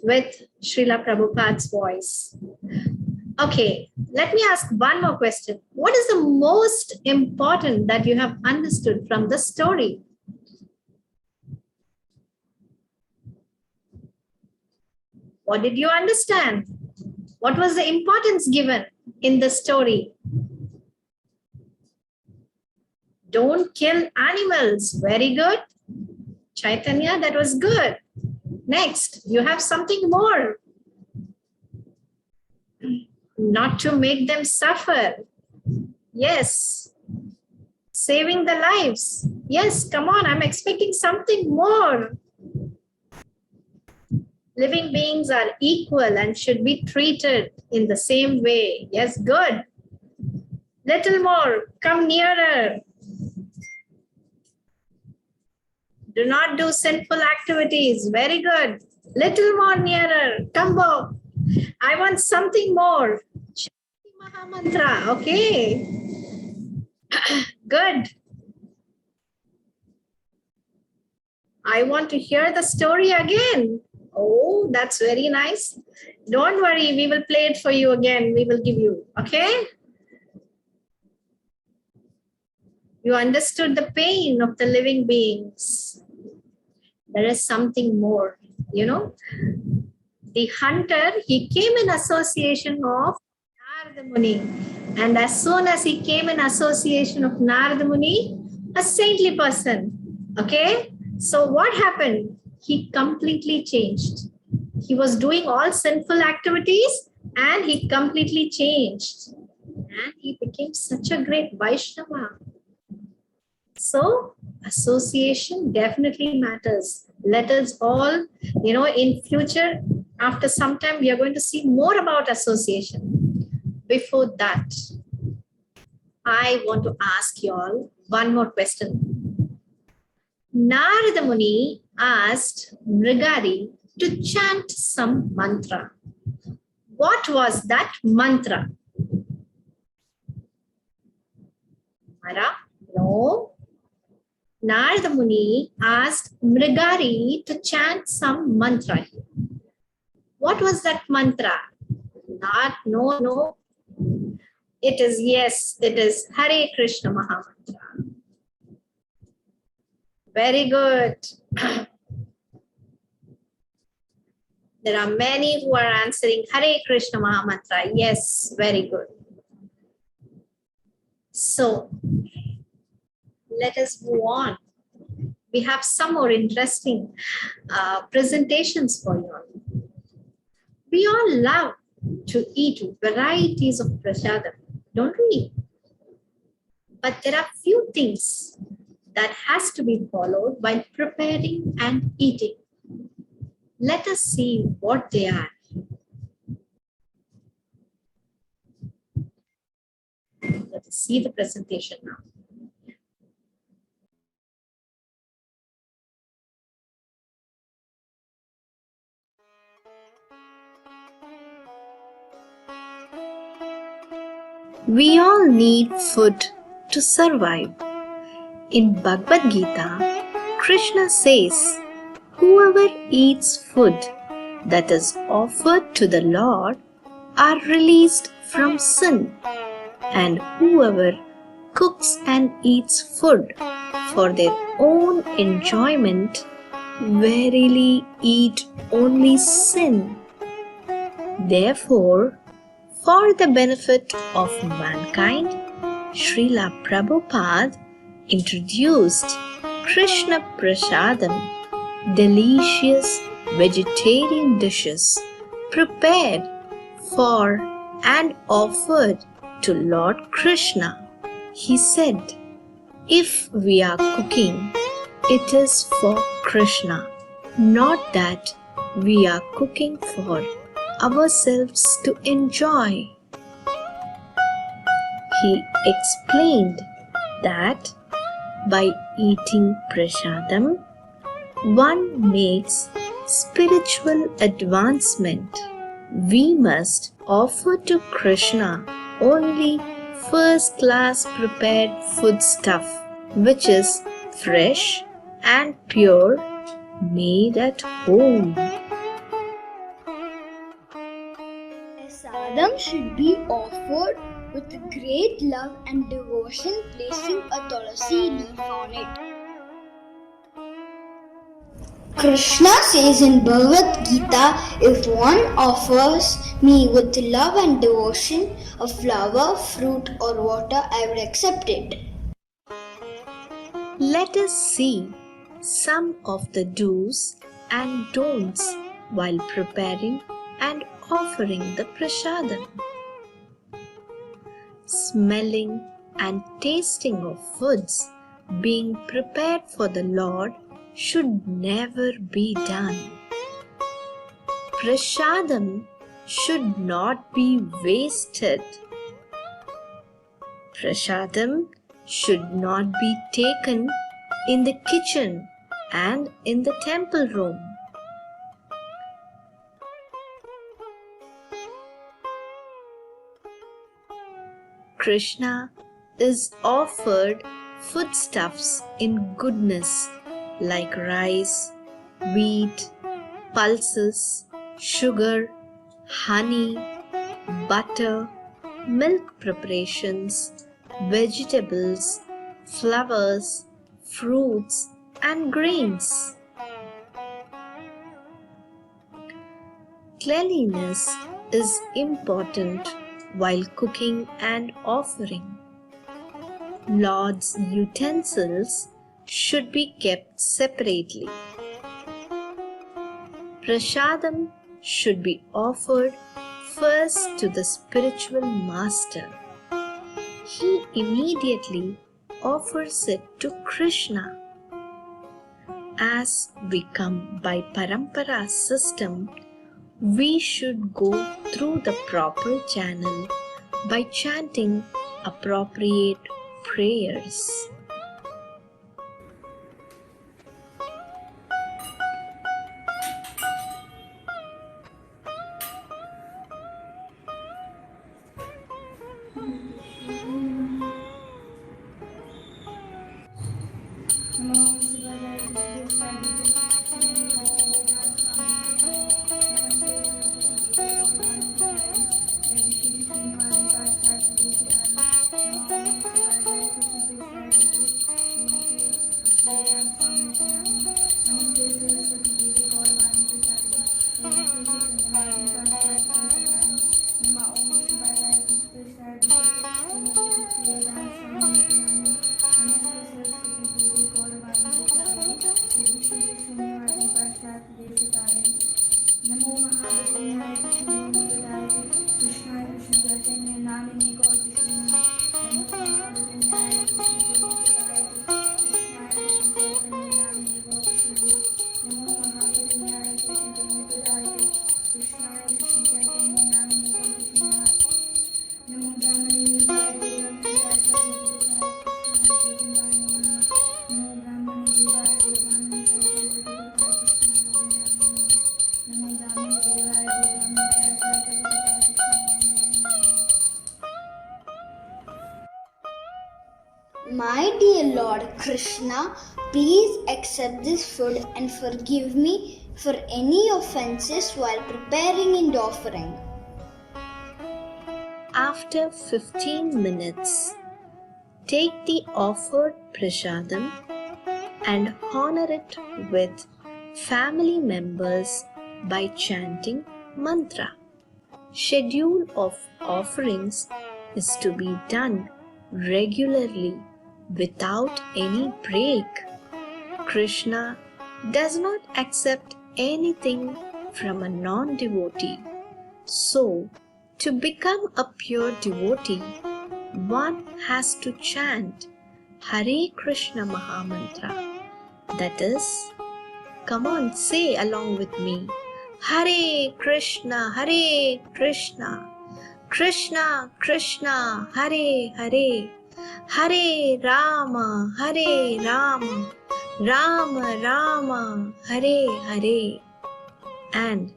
with Srila Prabhupada's voice. Okay, let me ask one more question. What is the most important that you have understood from the story? What did you understand? What was the importance given in the story? Don't kill animals. Very good. Chaitanya, that was good. Next, you have something more. Not to make them suffer. Yes. Saving the lives. Yes, come on, I'm expecting something more. Living beings are equal and should be treated in the same way. Yes, good. Little more, come nearer. Do not do sinful activities. Very good. Little more nearer. Come on. I want something more. Mahamantra. Okay. Good. I want to hear the story again. Oh, that's very nice. Don't worry. We will play it for you again. We will give you. Okay. You understood the pain of the living beings. there is something more, you know. The hunter, he came in association of Narada Muni. And as soon as he came in association of Narada Muni, a saintly person, okay? So what happened? He completely changed. He was doing all sinful activities and he completely changed. And he became such a great Vaishnava. So association definitely matters. Let us all, you know, in future, after some time, we are going to see more about association. Before that, I want to ask you all one more question. Narada Muni asked Mrigari to chant some mantra. What was that mantra? Mara? No. Narada Muni asked Mrigari to chant some mantra. What was that mantra? No. It is, yes, it is Hare Krishna Mahamantra. Very good. There are many who are answering Hare Krishna Mahamantra. Yes, very good. So, let us move on. We have some more interesting presentations for you all. We all love to eat varieties of prasadam, don't we? But there are few things that has to be followed while preparing and eating. Let us see what they are. Let us see the presentation now. We all need food to survive. In Bhagavad Gita, Krishna says, whoever eats food that is offered to the Lord are released from sin, and whoever cooks and eats food for their own enjoyment verily eat only sin. Therefore, for the benefit of mankind, Srila Prabhupada introduced Krishna Prasadam, delicious vegetarian dishes prepared for and offered to Lord Krishna. He said, if we are cooking, it is for Krishna, not that we are cooking for ourselves to enjoy. He explained that by eating prasadam, one makes spiritual advancement. We must offer to Krishna only first-class prepared foodstuff, which is fresh and pure, made at home. Prasadam should be offered with great love and devotion, placing a tulsi leaf on it. Krishna says in Bhagavad Gita, if one offers me with love and devotion a flower, fruit or water, I would accept it. Let us see some of the do's and don'ts while preparing and offering the prasadam. Smelling and tasting of foods being prepared for the Lord should never be done. Prasadam should not be wasted. Prasadam should not be taken in the kitchen and in the temple room. Krishna is offered foodstuffs in goodness like rice, wheat, pulses, sugar, honey, butter, milk preparations, vegetables, flowers, fruits, and grains. Cleanliness is important while cooking and offering. Lord's utensils should be kept separately. Prasadam should be offered first to the spiritual master. He immediately offers it to Krishna. As we come by Parampara system, we should go through the proper channel by chanting appropriate prayers. My dear Lord Krishna, please accept this food and forgive me for any offenses while preparing and offering. After 15 minutes, take the offered prasadam and honor it with family members by chanting mantra. Schedule of offerings is to be done regularly without any break. Krishna does not accept anything from a non-devotee. So, to become a pure devotee, one has to chant Hare Krishna Mahamantra. That is, come on, say along with me, Hare Krishna, Krishna Krishna, Hare Hare, Hare Rama, Rama Rama, Hare Hare, and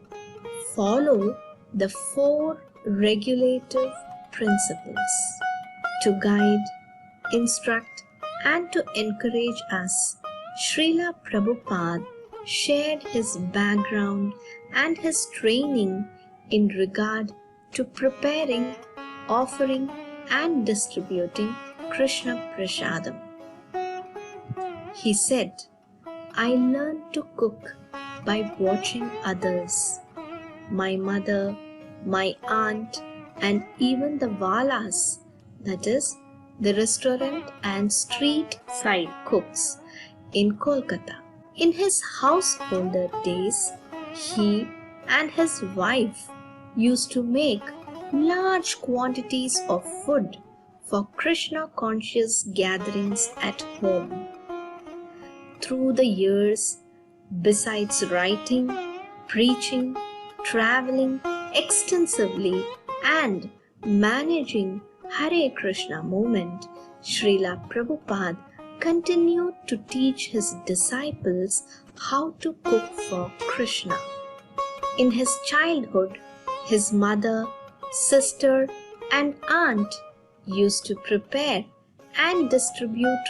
follow the 4 regulative principles to guide, instruct, and to encourage us. Srila Prabhupada shared his background and his training in regard to preparing, offering, and distributing Krishna Prasadam. He said, I learned to cook by watching others. My mother, my aunt, and even the walas, that is, the restaurant and street side cooks in Kolkata. In his householder days, he and his wife used to make large quantities of food for Krishna conscious gatherings at home. Through the years, besides writing, preaching, traveling extensively, and managing Hare Krishna movement, Srila Prabhupada continued to teach his disciples how to cook for Krishna. In his childhood, his mother, sister, and aunt used to prepare and distribute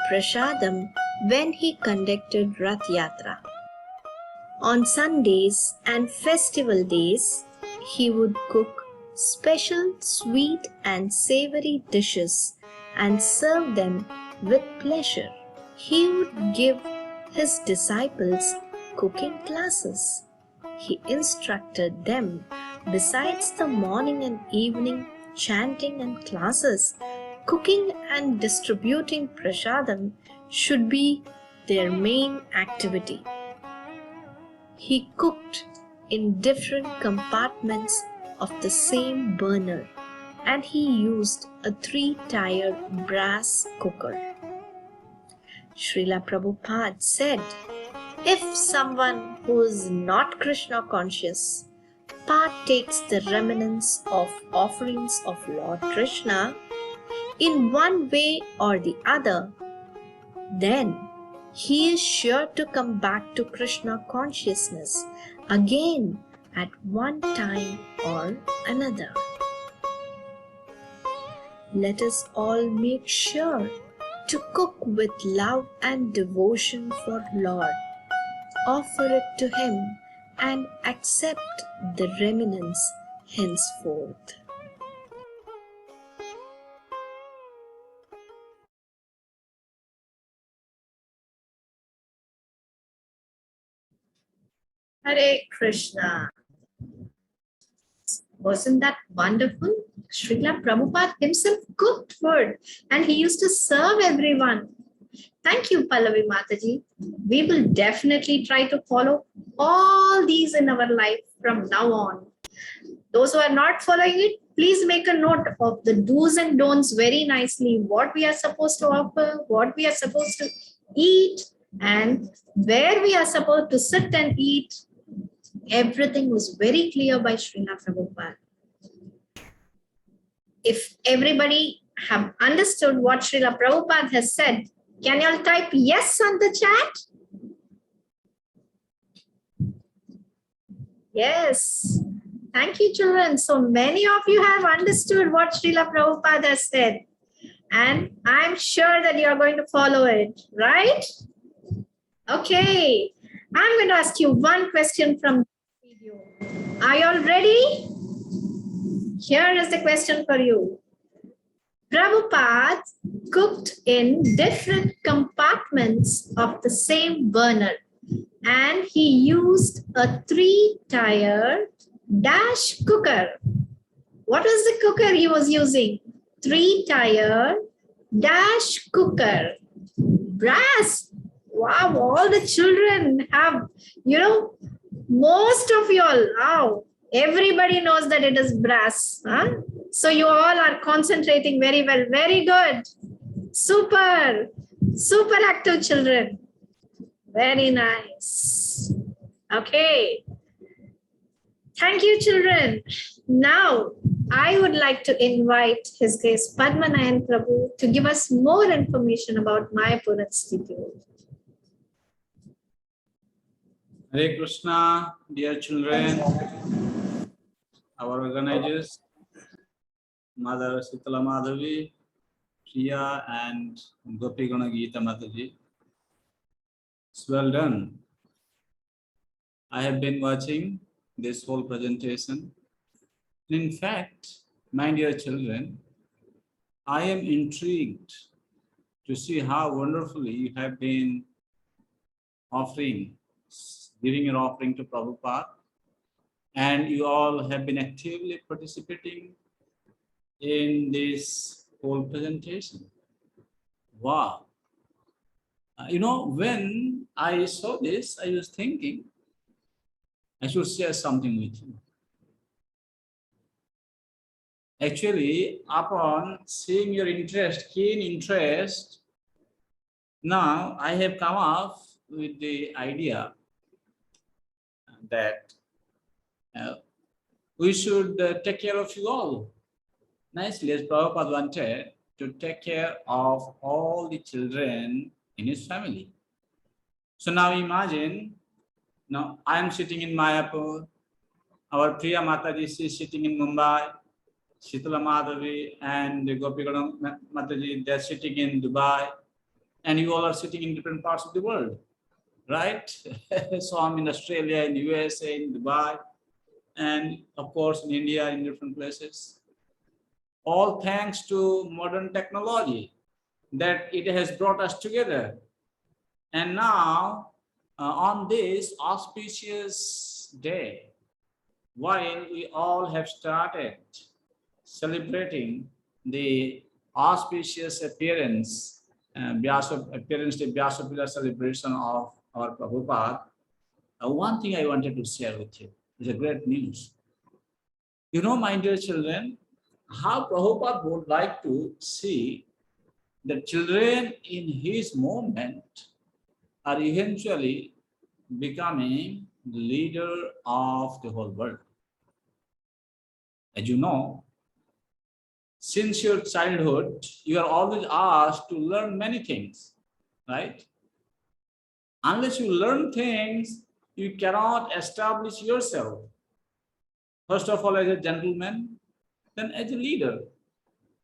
prasadam when he conducted Rath Yatra. On Sundays and festival days, he would cook special sweet and savory dishes and serve them with pleasure. He would give his disciples cooking classes. he instructed them, besides the morning and evening chanting and classes, cooking and distributing prasadam should be their main activity. He cooked in different compartments of the same burner, and he used a 3-tier brass cooker. Srila Prabhupada said, if someone who is not Krishna conscious partakes the remnants of offerings of Lord Krishna in one way or the other, then he is sure to come back to Krishna consciousness again at one time or another. Let us all make sure to cook with love and devotion for Lord, offer it to Him, and accept the remnants henceforth. Hare Krishna. Wasn't that wonderful? Srila Prabhupada himself cooked food and he used to serve everyone. Thank you, Pallavi Mataji. We will definitely try to follow all these in our life from now on. Those who are not following it, please make a note of the do's and don'ts very nicely, what we are supposed to offer, what we are supposed to eat, and where we are supposed to sit and eat. Everything was very clear by Srila Prabhupada. If everybody have understood what Srila Prabhupada has said, can you all type yes on the chat? Yes. Thank you, children. So many of you have understood what Srila Prabhupada has said. And I'm sure that you are going to follow it, right? Okay. I'm going to ask you one question from the video. Are you all ready? Here is the question for you. Prabhupada cooked in different compartments of the same burner, and he used a 3-tier dash cooker. What was the cooker he was using? 3-tier dash cooker. Brass. Wow, all the children have, most of you all, wow, everybody knows that it is brass. Huh? So you all are concentrating very well. Very good. Super. Super active children. Very nice. Okay. Thank you, children. Now, I would like to invite His Grace Padmanayan Prabhu to give us more information about Mayapur Institute. Hare Krishna, dear children, our organizers, Mother Sitala Madhavi, Priya, and Gopi Gana Geeta Mataji. It's well done. I have been watching this whole presentation. In fact, my dear children, I am intrigued to see how wonderfully you have been giving your offering to Prabhupada, and you all have been actively participating in this whole presentation. Wow. When I saw this, I was thinking I should share something with you. Actually, upon seeing your keen interest, now I have come up with the idea that we should take care of you all. Nicely, as Prabhupada wanted to take care of all the children in his family. So now imagine, now I am sitting in Mayapur, our Priya Mataji is sitting in Mumbai, Shitala Madhavi and Gopikana Mataji, they're sitting in Dubai, and you all are sitting in different parts of the world, right? So I'm in Australia, in USA, in Dubai, and of course in India, in different places. All thanks to modern technology that it has brought us together. And now on this auspicious day, while we all have started celebrating the auspicious appearance, appearance to Vyasapila celebration of our Prabhupada, one thing I wanted to share with you is a great news. You know, my dear children, how Prabhupada would like to see the children in his movement are eventually becoming the leader of the whole world. As you know, since your childhood, you are always asked to learn many things, right? Unless you learn things, you cannot establish yourself. First of all, as a gentleman, then as a leader,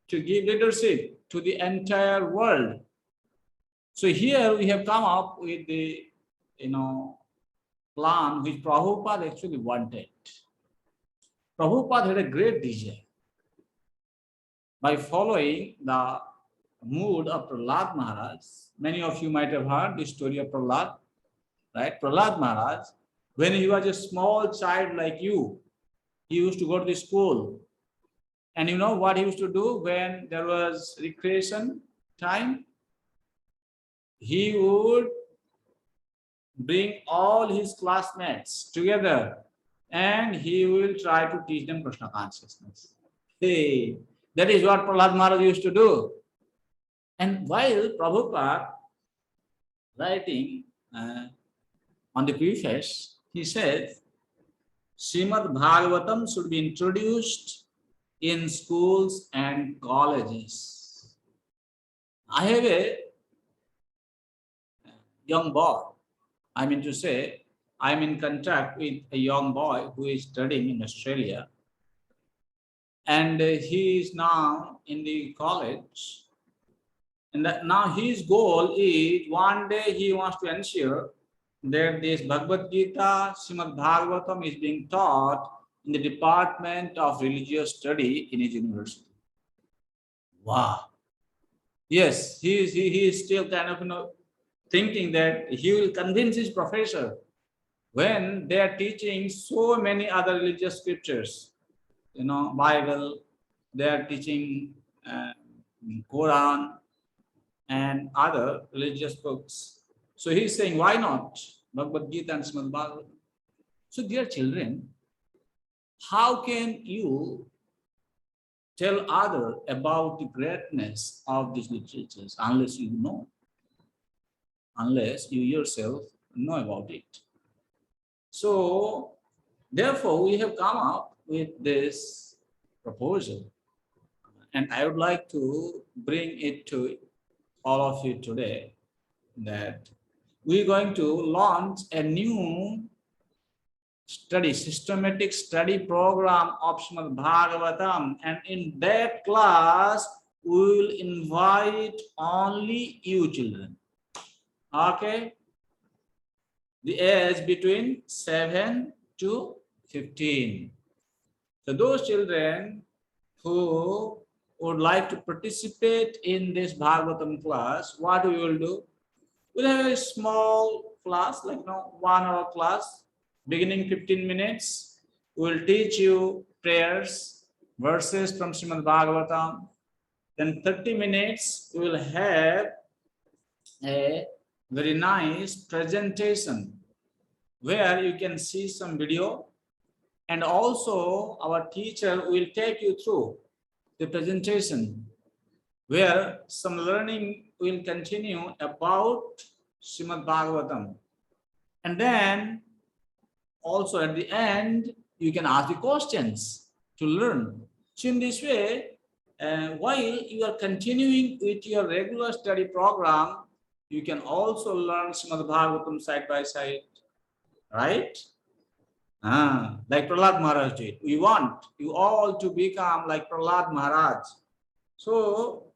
to give leadership to the entire world. So here we have come up with the, plan which Prabhupada actually wanted. Prabhupada had a great desire. By following the mood of Prahlad Maharaj, many of you might have heard the story of Prahlad, right? Prahlad Maharaj, when he was a small child like you, he used to go to the school. And you know what he used to do when there was recreation time? He would bring all his classmates together and he will try to teach them Krishna consciousness. Hey, that is what Prahlad Maharaj used to do. And while Prabhupada writing on the preface, he said, Srimad Bhagavatam should be introduced in schools and colleges. I have a young boy. I mean to say, I'm in contact with a young boy who is studying in Australia. And he is now in the college. And that now his goal is one day he wants to ensure that this Bhagavad Gita, Srimad Bhagavatam is being taught in the Department of Religious Study in his university. Wow. Yes, he is still kind of thinking that he will convince his professor when they are teaching so many other religious scriptures, Bible, they are teaching Quran and other religious books. So he's saying, why not Bhagavad Gita and Srimad Bhagavatam? So dear children, how can you tell others about the greatness of these literatures unless you know, unless you yourself know about it? So therefore, we have come up with this proposal, and I would like to bring it to all of you today, that we're going to launch a new systematic study program of Srimad Bhagavatam, and in that class we will invite only you children. Okay? The age between 7 to 15. So those children who would like to participate in this Bhagavatam class, what we will do? We'll have a small class, like 1 hour class, beginning 15 minutes. We'll teach you prayers, verses from Srimad Bhagavatam. Then 30 minutes, we will have a very nice presentation where you can see some video, and also our teacher will take you through the presentation where some learning will continue about Srimad Bhagavatam. And then also at the end, you can ask the questions to learn. So in this way, while you are continuing with your regular study program, you can also learn Srimad Bhagavatam side by side, right? Like Prahlad Maharaj did. We want you all to become like Prahlad Maharaj. So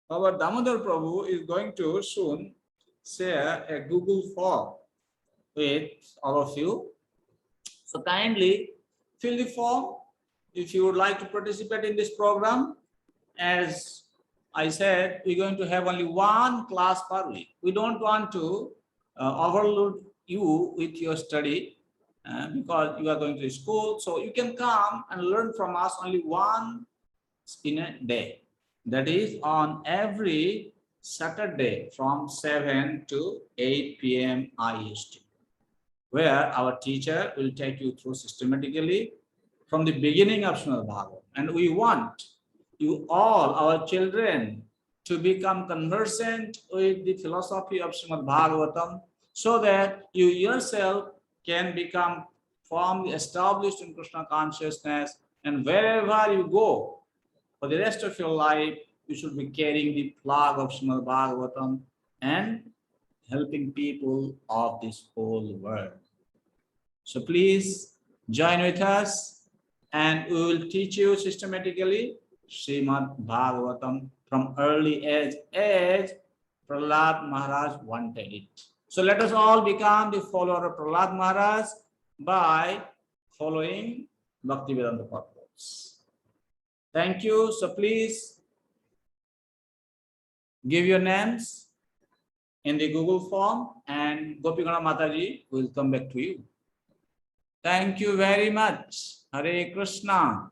our Damodar Prabhu is going to soon share a Google form with all of you. So kindly fill the form if you would like to participate in this program. As I said, we're going to have only one class per week. We don't want to overload you with your study. because you are going to school. So you can come and learn from us only once in a day. That is on every Saturday from 7 to 8 p.m. IST, where our teacher will take you through systematically from the beginning of Srimad Bhagavatam. And we want you all, our children, to become conversant with the philosophy of Srimad Bhagavatam, so that you yourself can become firmly established in Krishna consciousness, and wherever you go, for the rest of your life, you should be carrying the flag of Srimad Bhagavatam and helping people of this whole world. So please join with us, and we will teach you systematically Srimad Bhagavatam from early age as Prahlad Maharaj wanted it. So let us all become the follower of Prahlad Maharaj by following Bhaktivedanta purpose. Thank you. So please give your names in the Google form, and Gopikana Mataji will come back to you. Thank you very much. Hare Krishna.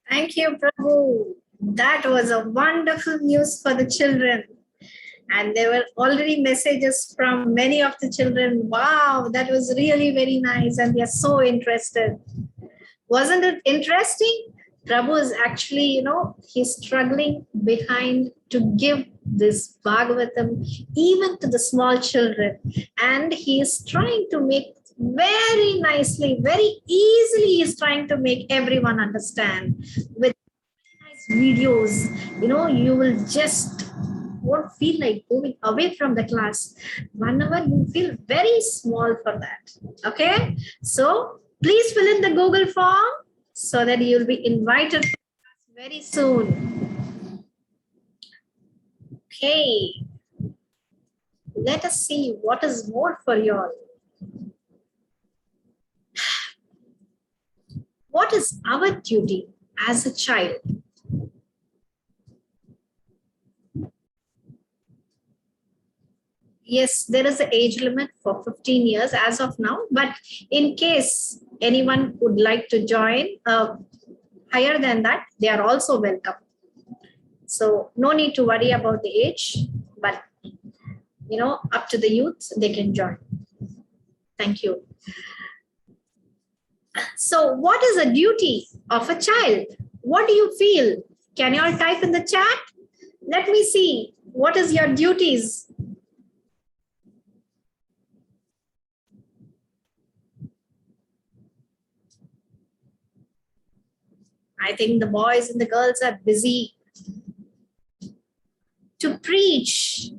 Thank you, Prabhu. That was a wonderful news for the children. And there were already messages from many of the children. Wow, that was really very nice. And they are so interested. Wasn't it interesting? Prabhu is actually, he's struggling behind to give this Bhagavatam even to the small children. And he is trying to make very nicely, very easily, he's trying to make everyone understand with nice videos. You will just won't feel like moving away from the class. 1 hour, you feel very small for that. Okay, so please fill in the Google form so that you'll be invited to class very soon. Okay, let us see what is more for you all. What is our duty as a child? Yes, there is an age limit for 15 years as of now, but in case anyone would like to join higher than that, they are also welcome. So no need to worry about the age, but up to the youth, they can join. Thank you. So what is the duty of a child? What do you feel? Can you all type in the chat? Let me see. What is your duties? I think the boys and the girls are busy. To preach.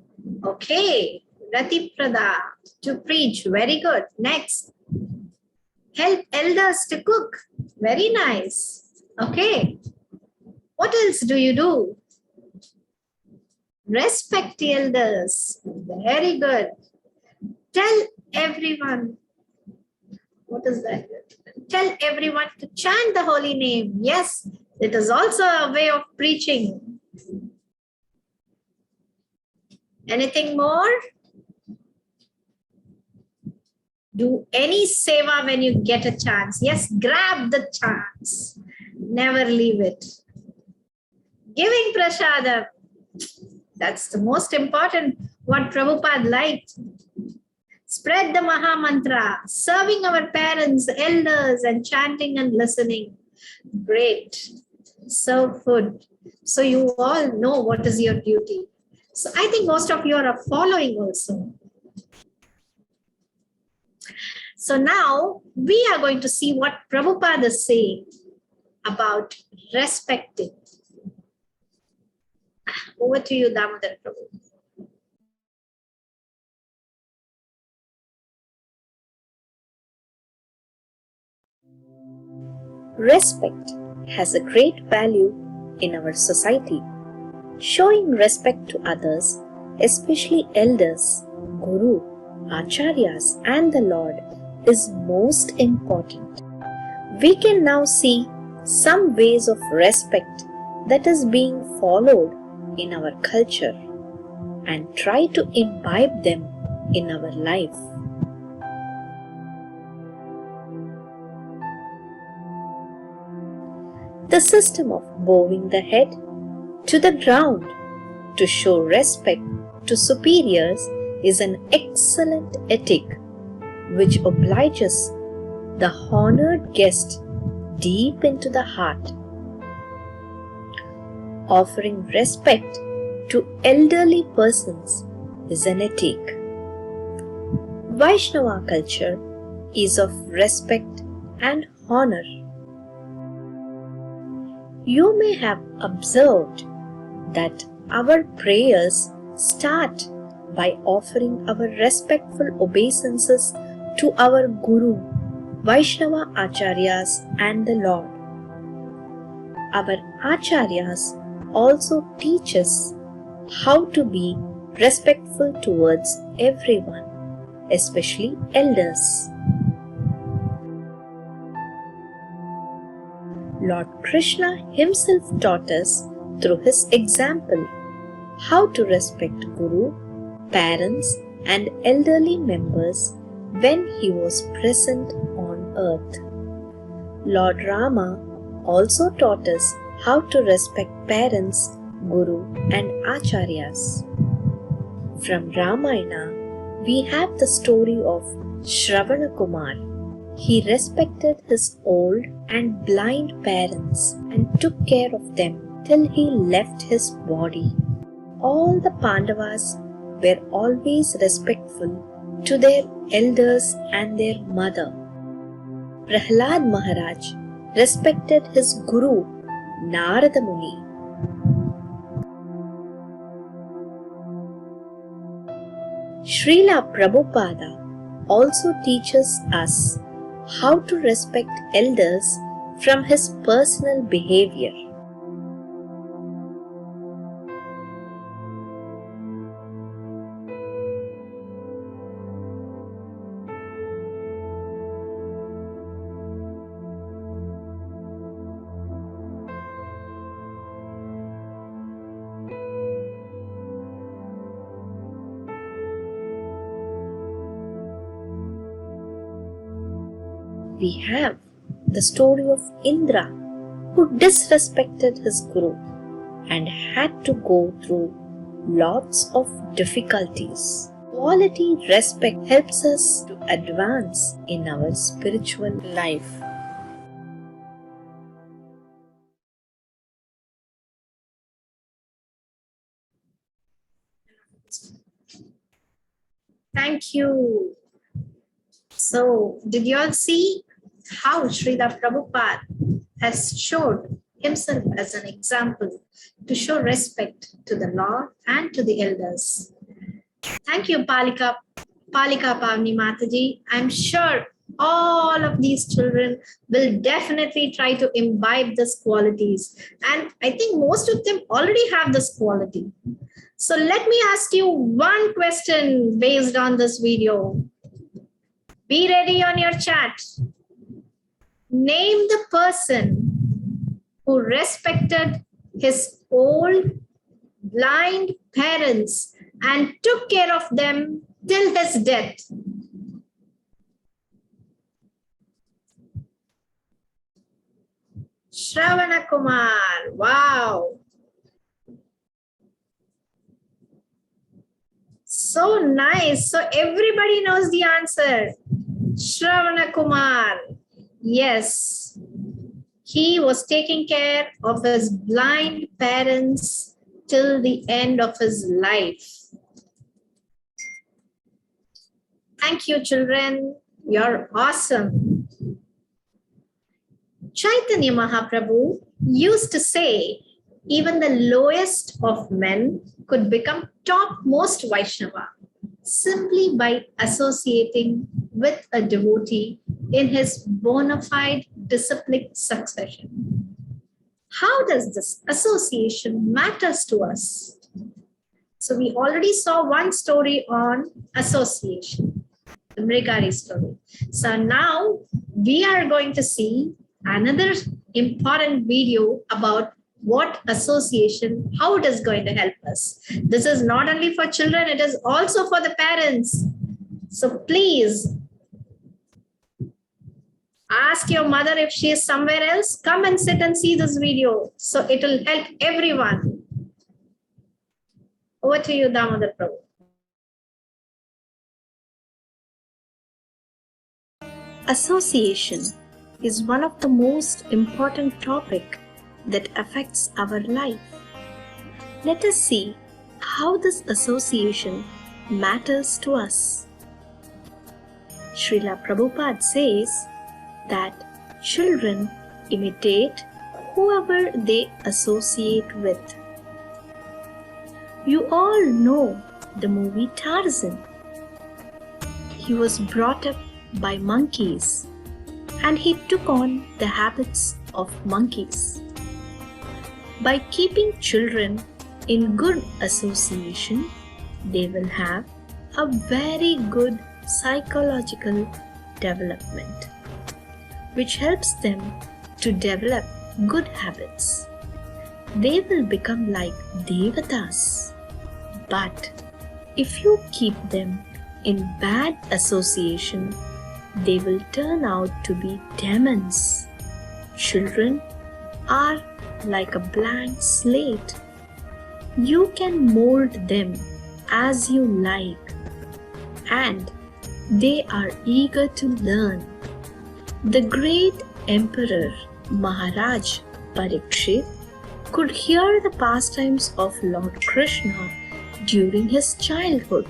Okay. Rati Prada. To preach. Very good. Next. Help elders to cook. Very nice. Okay. What else do you do? Respect the elders. Very good. Tell everyone. What is that? Tell everyone to chant the holy name. Yes, it is also a way of preaching. Anything more? Do any seva when you get a chance. Yes, grab the chance. Never leave it. Giving prasadam. That's the most important, what Prabhupada liked. Spread the Maha Mantra, serving our parents, elders, and chanting and listening. Great. Serve food. So you all know what is your duty. So I think most of you are following also. So now we are going to see what Prabhupada is saying about respecting. Over to you, Damodar Prabhu. Respect has a great value in our society. Showing respect to others, especially elders, Guru, Acharyas, and the Lord, is most important. We can now see some ways of respect that is being followed in our culture and try to imbibe them in our life. The system of bowing the head to the ground to show respect to superiors is an excellent ethic which obliges the honored guest deep into the heart. Offering respect to elderly persons is an ethic. Vaishnava culture is of respect and honor. You may have observed that our prayers start by offering our respectful obeisances to our Guru, Vaishnava Acharyas and the Lord. Our Acharyas also teach us how to be respectful towards everyone, especially elders. Lord Krishna himself taught us through his example how to respect Guru, parents and elderly members when he was present on earth. Lord Rama also taught us how to respect parents, Guru and Acharyas. From Ramayana, we have the story of Shravana Kumar. He respected his old and blind parents and took care of them till he left his body. All the Pandavas were always respectful to their elders and their mother. Prahlad Maharaj respected his Guru, Narada Muni. Srila Prabhupada also teaches us how to respect elders from his personal behavior. We have the story of Indra, who disrespected his Guru and had to go through lots of difficulties. Quality respect helps us to advance in our spiritual life. Thank you. So, did you all see how Srila Prabhupada has showed himself as an example to show respect to the Lord and to the elders? Thank you, Palika Pavni Mataji. I'm sure all of these children will definitely try to imbibe these qualities. And I think most of them already have this quality. So let me ask you one question based on this video. Be ready on your chat. Name the person who respected his old, blind parents and took care of them till his death. Shravana Kumar, wow. So nice. So everybody knows the answer. Shravana Kumar. Yes. He was taking care of his blind parents till the end of his life. Thank you, children. You're awesome. Chaitanya Mahaprabhu used to say, even the lowest of men could become topmost Vaishnava simply by associating with a devotee in his bona fide disciplic succession. How does this association matters to us? So we already saw one story on association, the Mrigari story. So now we are going to see another important video about what association, how it is going to help us. This is not only for children, it is also for the parents. So please Ask your mother if she is somewhere else. Come and sit and see this video. So it will help everyone. Over to you, Damodar Prabhu. Association is one of the most important topics that affects our life. Let us see how this association matters to us. Srila Prabhupada says that children imitate whoever they associate with. You all know the movie Tarzan. He was brought up by monkeys and he took on the habits of monkeys. By keeping children in good association, they will have a very good psychological development, which helps them to develop good habits. They will become like devatas. But if you keep them in bad association, they will turn out to be demons. Children are like a blank slate. You can mold them as you like, and they are eager to learn. The great Emperor Maharaj Parikshit could hear the pastimes of Lord Krishna during his childhood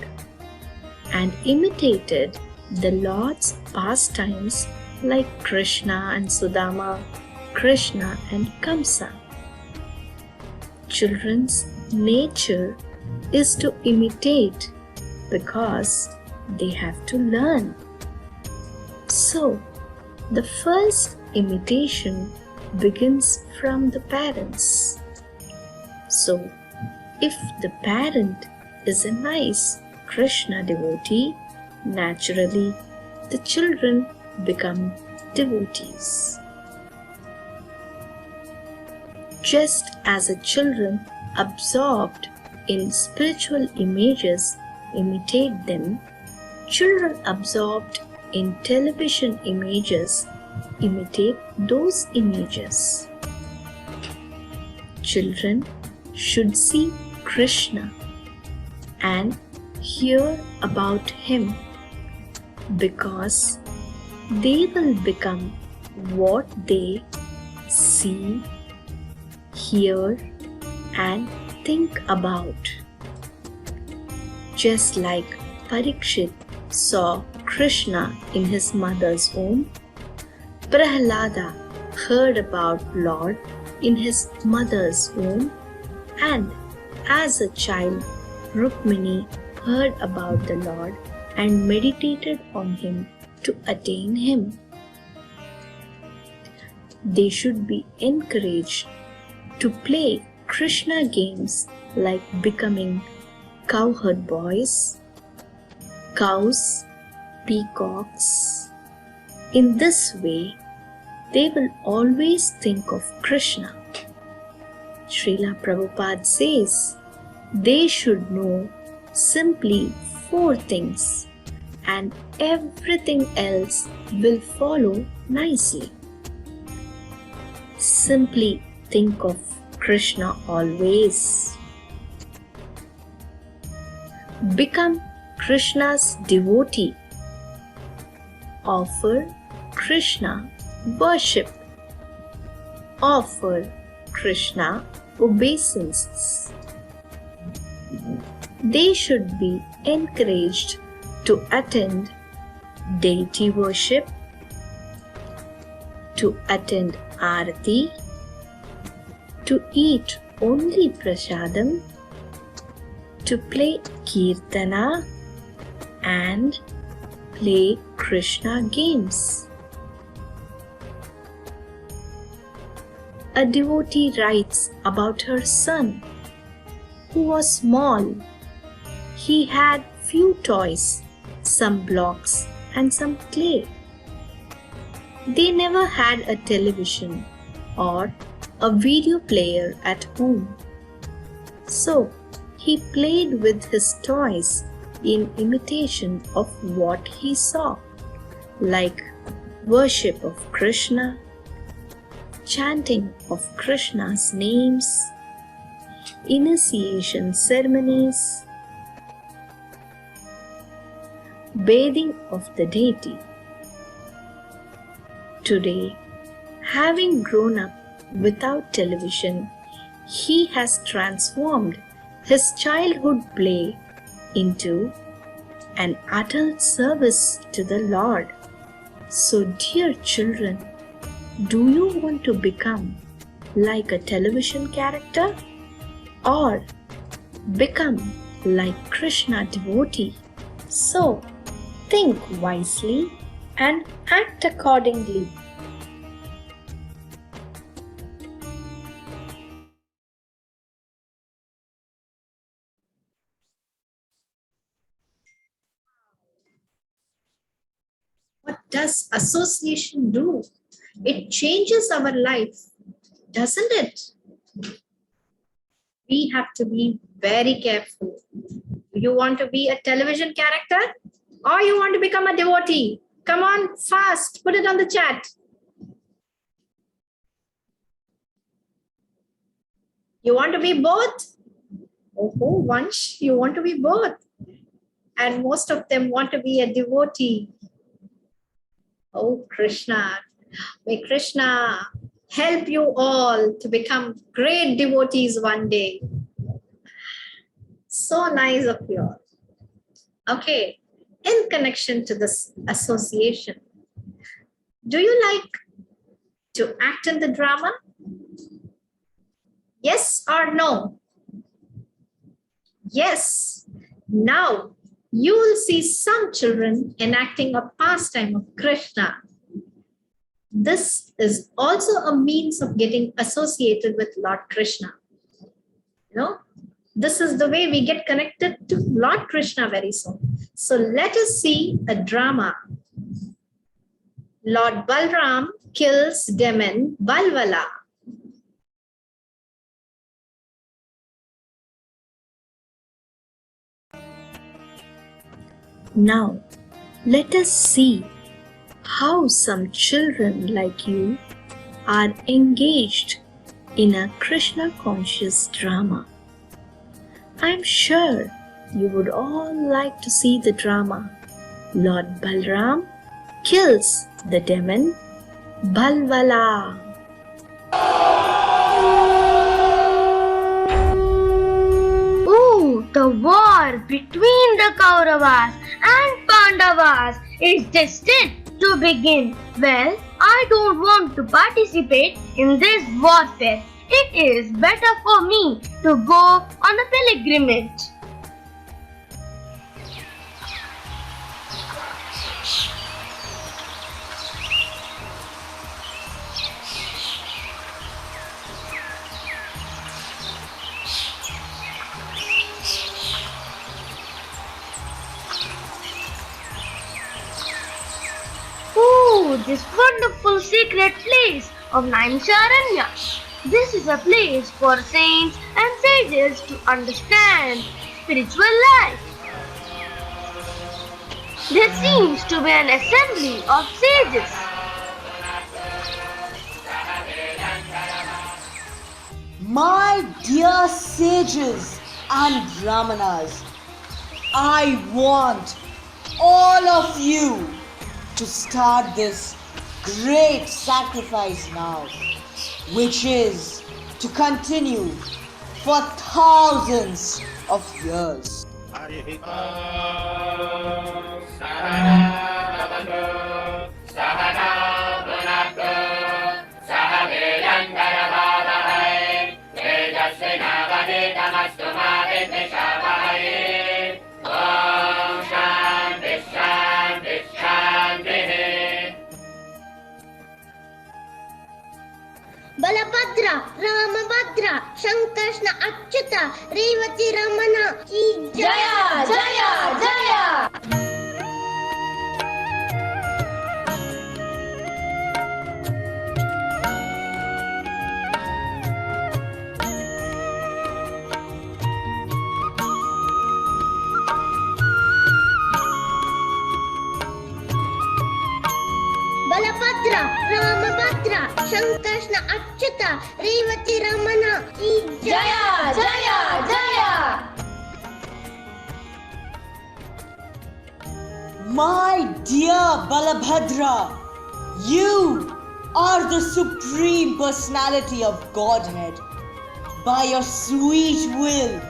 and imitated the Lord's pastimes like Krishna and Sudama, Krishna and Kamsa. Children's nature is to imitate because they have to learn. So, the first imitation begins from the parents. So, if the parent is a nice Krishna devotee, naturally the children become devotees. Just as the children absorbed in spiritual images imitate them, children absorbed in television images imitate those images. Children should see Krishna and hear about him because they will become what they see, hear and think about. Just like Parikshit saw Krishna in his mother's womb, Prahlada heard about Lord in his mother's womb, and as a child, Rukmini heard about the Lord and meditated on him to attain him. They should be encouraged to play Krishna games like becoming cowherd boys, cows, peacocks. In this way, they will always think of Krishna. Srila Prabhupada says they should know simply 4 things and everything else will follow nicely. Simply think of Krishna always. Become Krishna's devotee. Offer Krishna worship. Offer Krishna obeisances. They should be encouraged to attend deity worship, to attend arati, to eat only prasadam, to play kirtana and play Krishna games. A devotee writes about her son who was small. He had few toys, some blocks and some clay. They never had a television or a video player at home. So he played with his toys in imitation of what he saw, like worship of Krishna, chanting of Krishna's names, initiation ceremonies, bathing of the deity. Today, having grown up without television, he has transformed his childhood play into an adult service to the Lord. So, dear children, do you want to become like a television character or become like Krishna devotee? So, think wisely and act accordingly. What does association do? It changes our life, doesn't it? We have to be very careful. You want to be a television character or you want to become a devotee? Come on, fast, put it on the chat. You want to be both? Oh, Vansh, you want to be both. And most of them want to be a devotee. Oh, Krishna. May Krishna help you all to become great devotees one day. So nice of you all. Okay, in connection to this association, do you like to act in the drama? Yes or no? Yes. Now, you will see some children enacting a pastime of Krishna. This is also a means of getting associated with Lord Krishna. You know, this is the way we get connected to Lord Krishna very soon. So let us see a drama. Lord Balram kills demon Balvala. Now, let us see how some children like you are engaged in a Krishna conscious drama. I am sure you would all like to see the drama. Lord Balram kills the demon Balvala. Oh, the war between the Kauravas and Pandavas is destined to begin. Well, I don't want to participate in this warfare. It is better for me to go on a pilgrimage. Oh, this wonderful secret place of Naimisharanya. This is a place for saints and sages to understand spiritual life. There seems to be an assembly of sages. My dear sages and brahmanas, I want all of you to start this great sacrifice now, which is to continue for thousands of years. Balabhadra, Ramabhadra, Shankarshna Achyuta, Revati Ramana ki Jaya, Jaya, Jaya. Balabhadra Govinda, Ramabhadra, Shankarshna Achyuta, Revati Ramana, Ki Jaya, Jaya, Jaya. My dear Balabhadra, you are the Supreme Personality of Godhead. By your sweet will,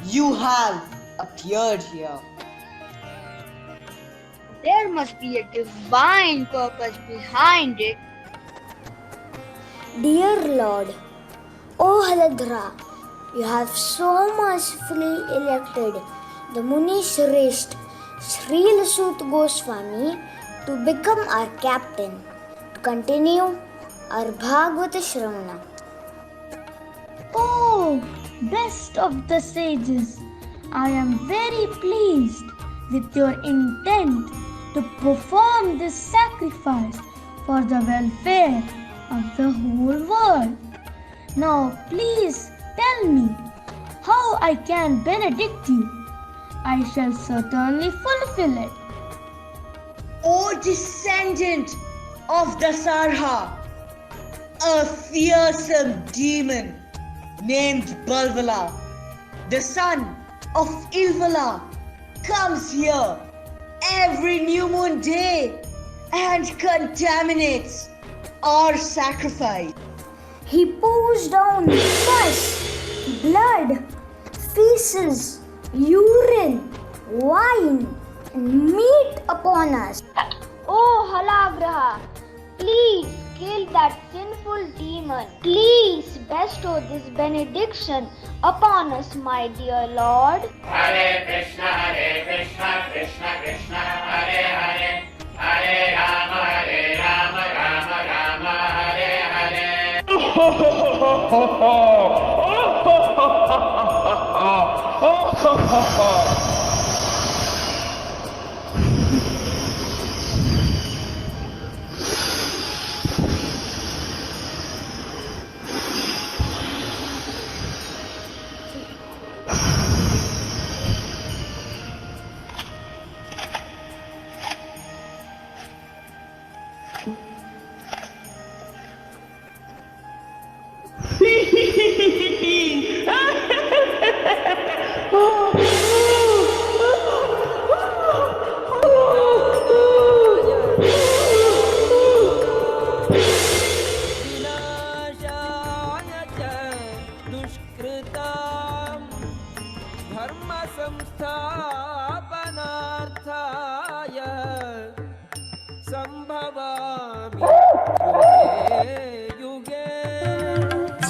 you have appeared here. There must be a divine purpose behind it. Dear Lord, O Haladhara, you have so mercifully elected the Muni Shrestha Srila Sut Goswami to become our captain, to continue our Bhagavata Shravana. Oh, best of the sages, I am very pleased with your intent to perform this sacrifice for the welfare of the whole world. Now please tell me how I can benedict you. I shall certainly fulfill it. O descendant of Dasarha, a fearsome demon named Balvala, the son of Ilvala, comes here every new moon day and contaminates our sacrifice. He pours down pus, blood, feces, urine, wine, and meat upon us. Oh Halagraha, please kill that sinful demon. Please bestow this benediction upon us, my dear Lord. Hare Krishna, Krishna Krishna, Hare Hare, Hare Rama, Rama Rama, Hare Hare.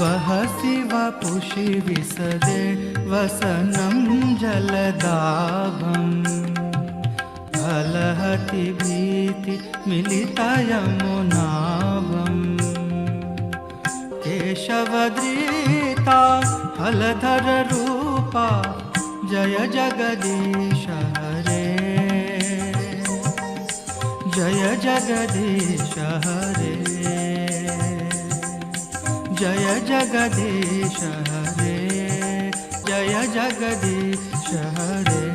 वहसि वपुषि विसदे वसनं जलदाभम् हलहति भीति मिलितयमुनाभम् केशवद्रीता हलधर रूपा जय जगदीश हरे जय जगदीश हरे जय जगदीश हरे जय जगदीश हरे.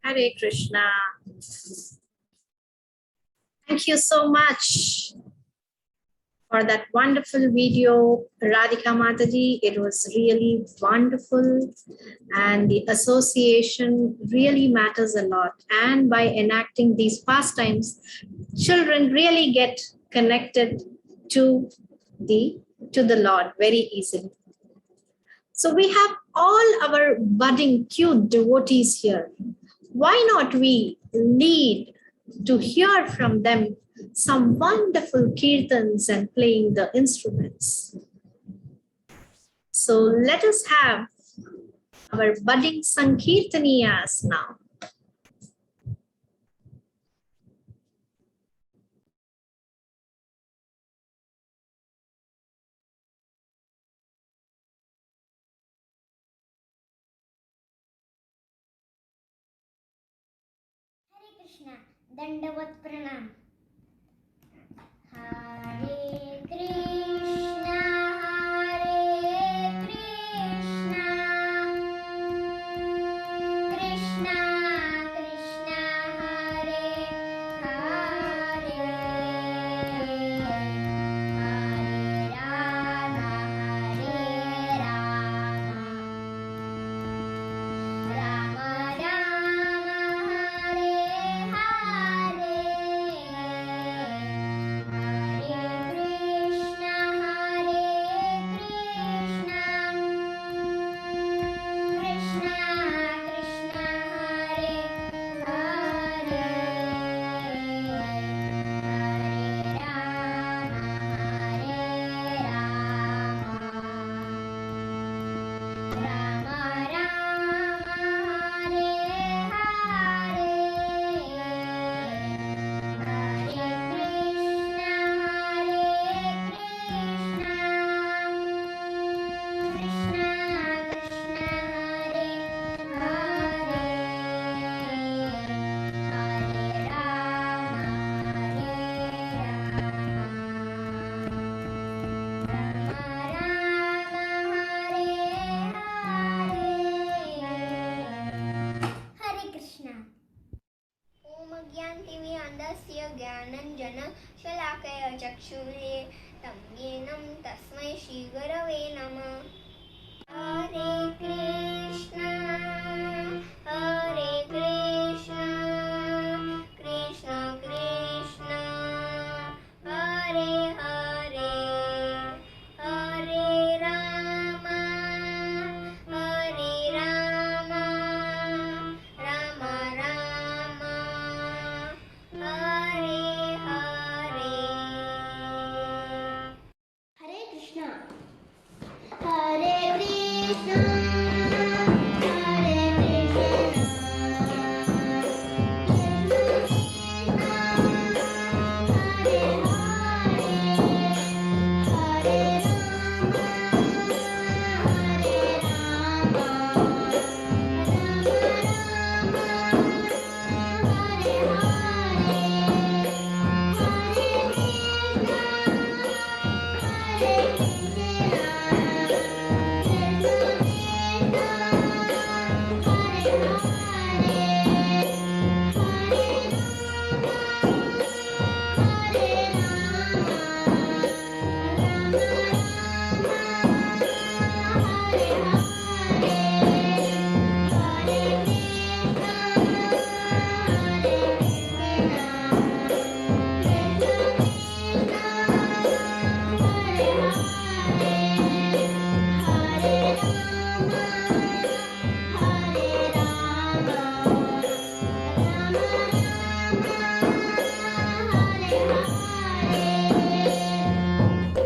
Hare Krishna. Thank you so much for that wonderful video, Radhika Mataji. It was really wonderful, and the association really matters a lot. And by enacting these pastimes, children really get connected to the Lord very easily. So we have all our budding cute devotees here. Why not we lead to hear from them some wonderful kirtans and playing the instruments? So let us have our budding Sankirtaniyas now. Krishna, Dandavat Pranam. Hare Krishna, Hare Krishna, चक्षुरे तं येनं तस्मै श्रीगुरवे नमः. Hare Krishna, Hare Krishna, Krishna Krishna, Hare Hare, Hare Rama, Hare Rama, Rama Rama, Hare Hare. Hare Krishna. Hare Krishna, Hare Krishna,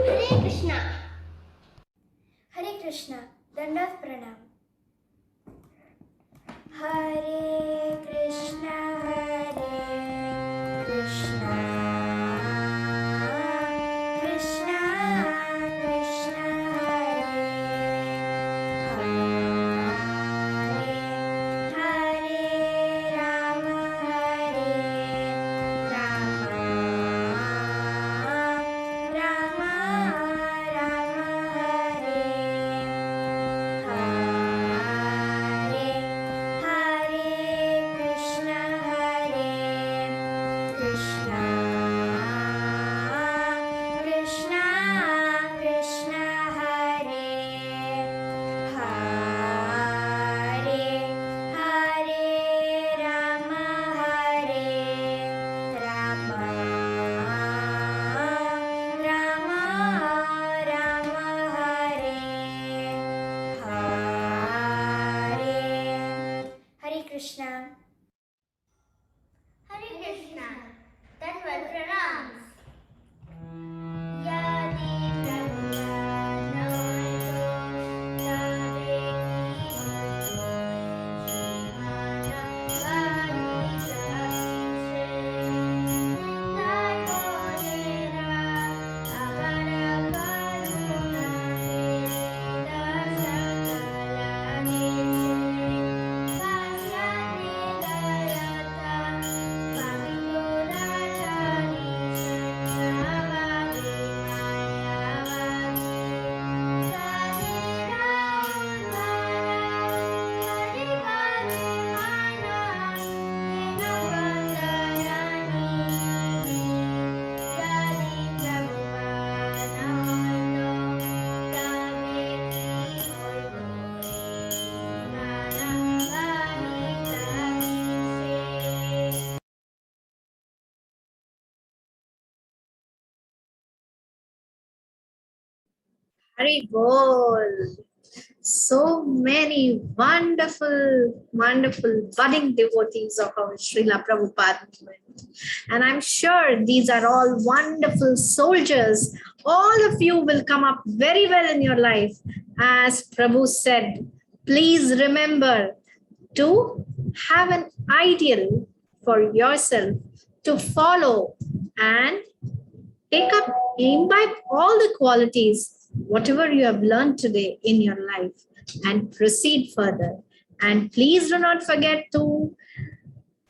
Hare Krishna. Hare Krishna. Dandavat Pranam. Hare Krishna, Hare Krishna, Krishna Krishna, Hare Rama, Hare Rama, Rama Rama, Hare Hare Krishna, Hare Krishna, Krishna Krishna, Hare Hare Rama, Hare Rama, Rama Rama, Hare Hare Krishna. Hare Krishna. Dandavat Pranam. Yadi Hari Bol. So many wonderful, wonderful budding devotees of our Srila Prabhupada movement. And I'm sure these are all wonderful soldiers. All of you will come up very well in your life. As Prabhu said, please remember to have an ideal for yourself to follow and take up, imbibe all the qualities, whatever you have learned today in your life, and proceed further. And please do not forget to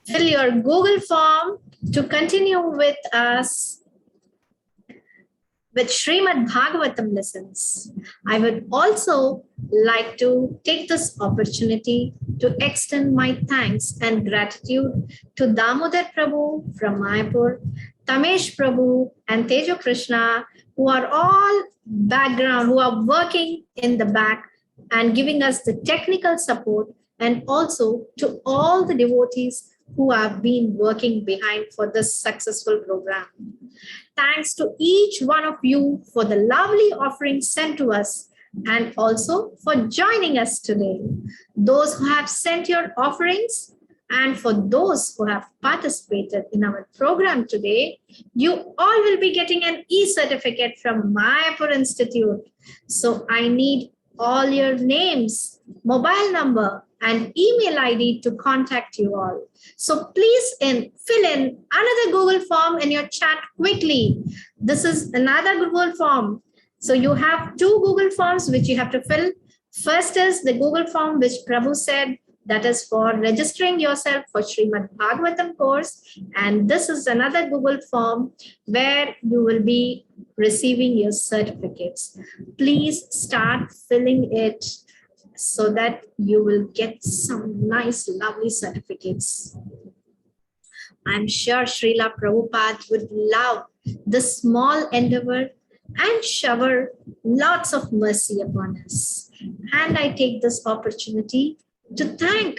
fill your Google form to continue with us with Srimad Bhagavatam lessons. I would also like to take this opportunity to extend my thanks and gratitude to Damodar Prabhu from Mayapur, Tamesh Prabhu and Tejo Krishna, who are all background, who are working in the back and giving us the technical support, and also to all the devotees who have been working behind for this successful program. Thanks to each one of you for the lovely offerings sent to us and also for joining us today. Those who have sent your offerings and for those who have participated in our program today, you all will be getting an e-certificate from Mayapur Institute. So I need all your names, mobile number, and email ID to contact you all. So please fill in another Google form in your chat quickly. This is another Google form. So you have two Google forms which you have to fill. First is the Google form which Prabhu said, that is for registering yourself for Srimad Bhagavatam course. And this is another Google form where you will be receiving your certificates. Please start filling it so that you will get some nice, lovely certificates. I'm sure Srila Prabhupada would love this small endeavor and shower lots of mercy upon us. And I take this opportunity to thank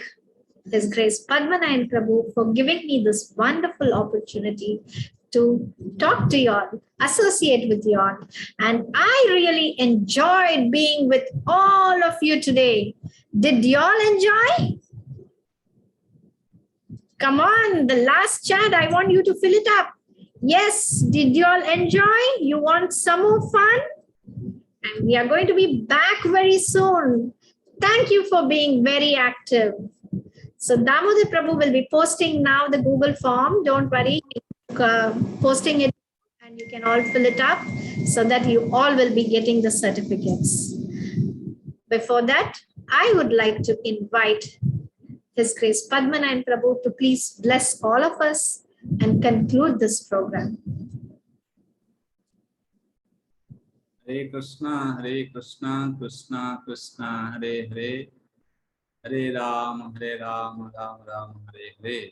His Grace Padmanayan Prabhu for giving me this wonderful opportunity to talk to y'all, associate with y'all. And I really enjoyed being with all of you today. Did y'all enjoy? Come on, the last chat, I want you to fill it up. Yes, did y'all enjoy? You want some more fun? And we are going to be back very soon. Thank you for being very active. So Damodar Prabhu will be posting now the Google form. Don't worry, posting it and you can all fill it up so that you all will be getting the certificates. Before that, I would like to invite His Grace Padmanayan Prabhu to please bless all of us and conclude this program. Hare Krishna, Krishna Krishna, Hare Hare, Hare Rama, Rama Rama, Hare Hare.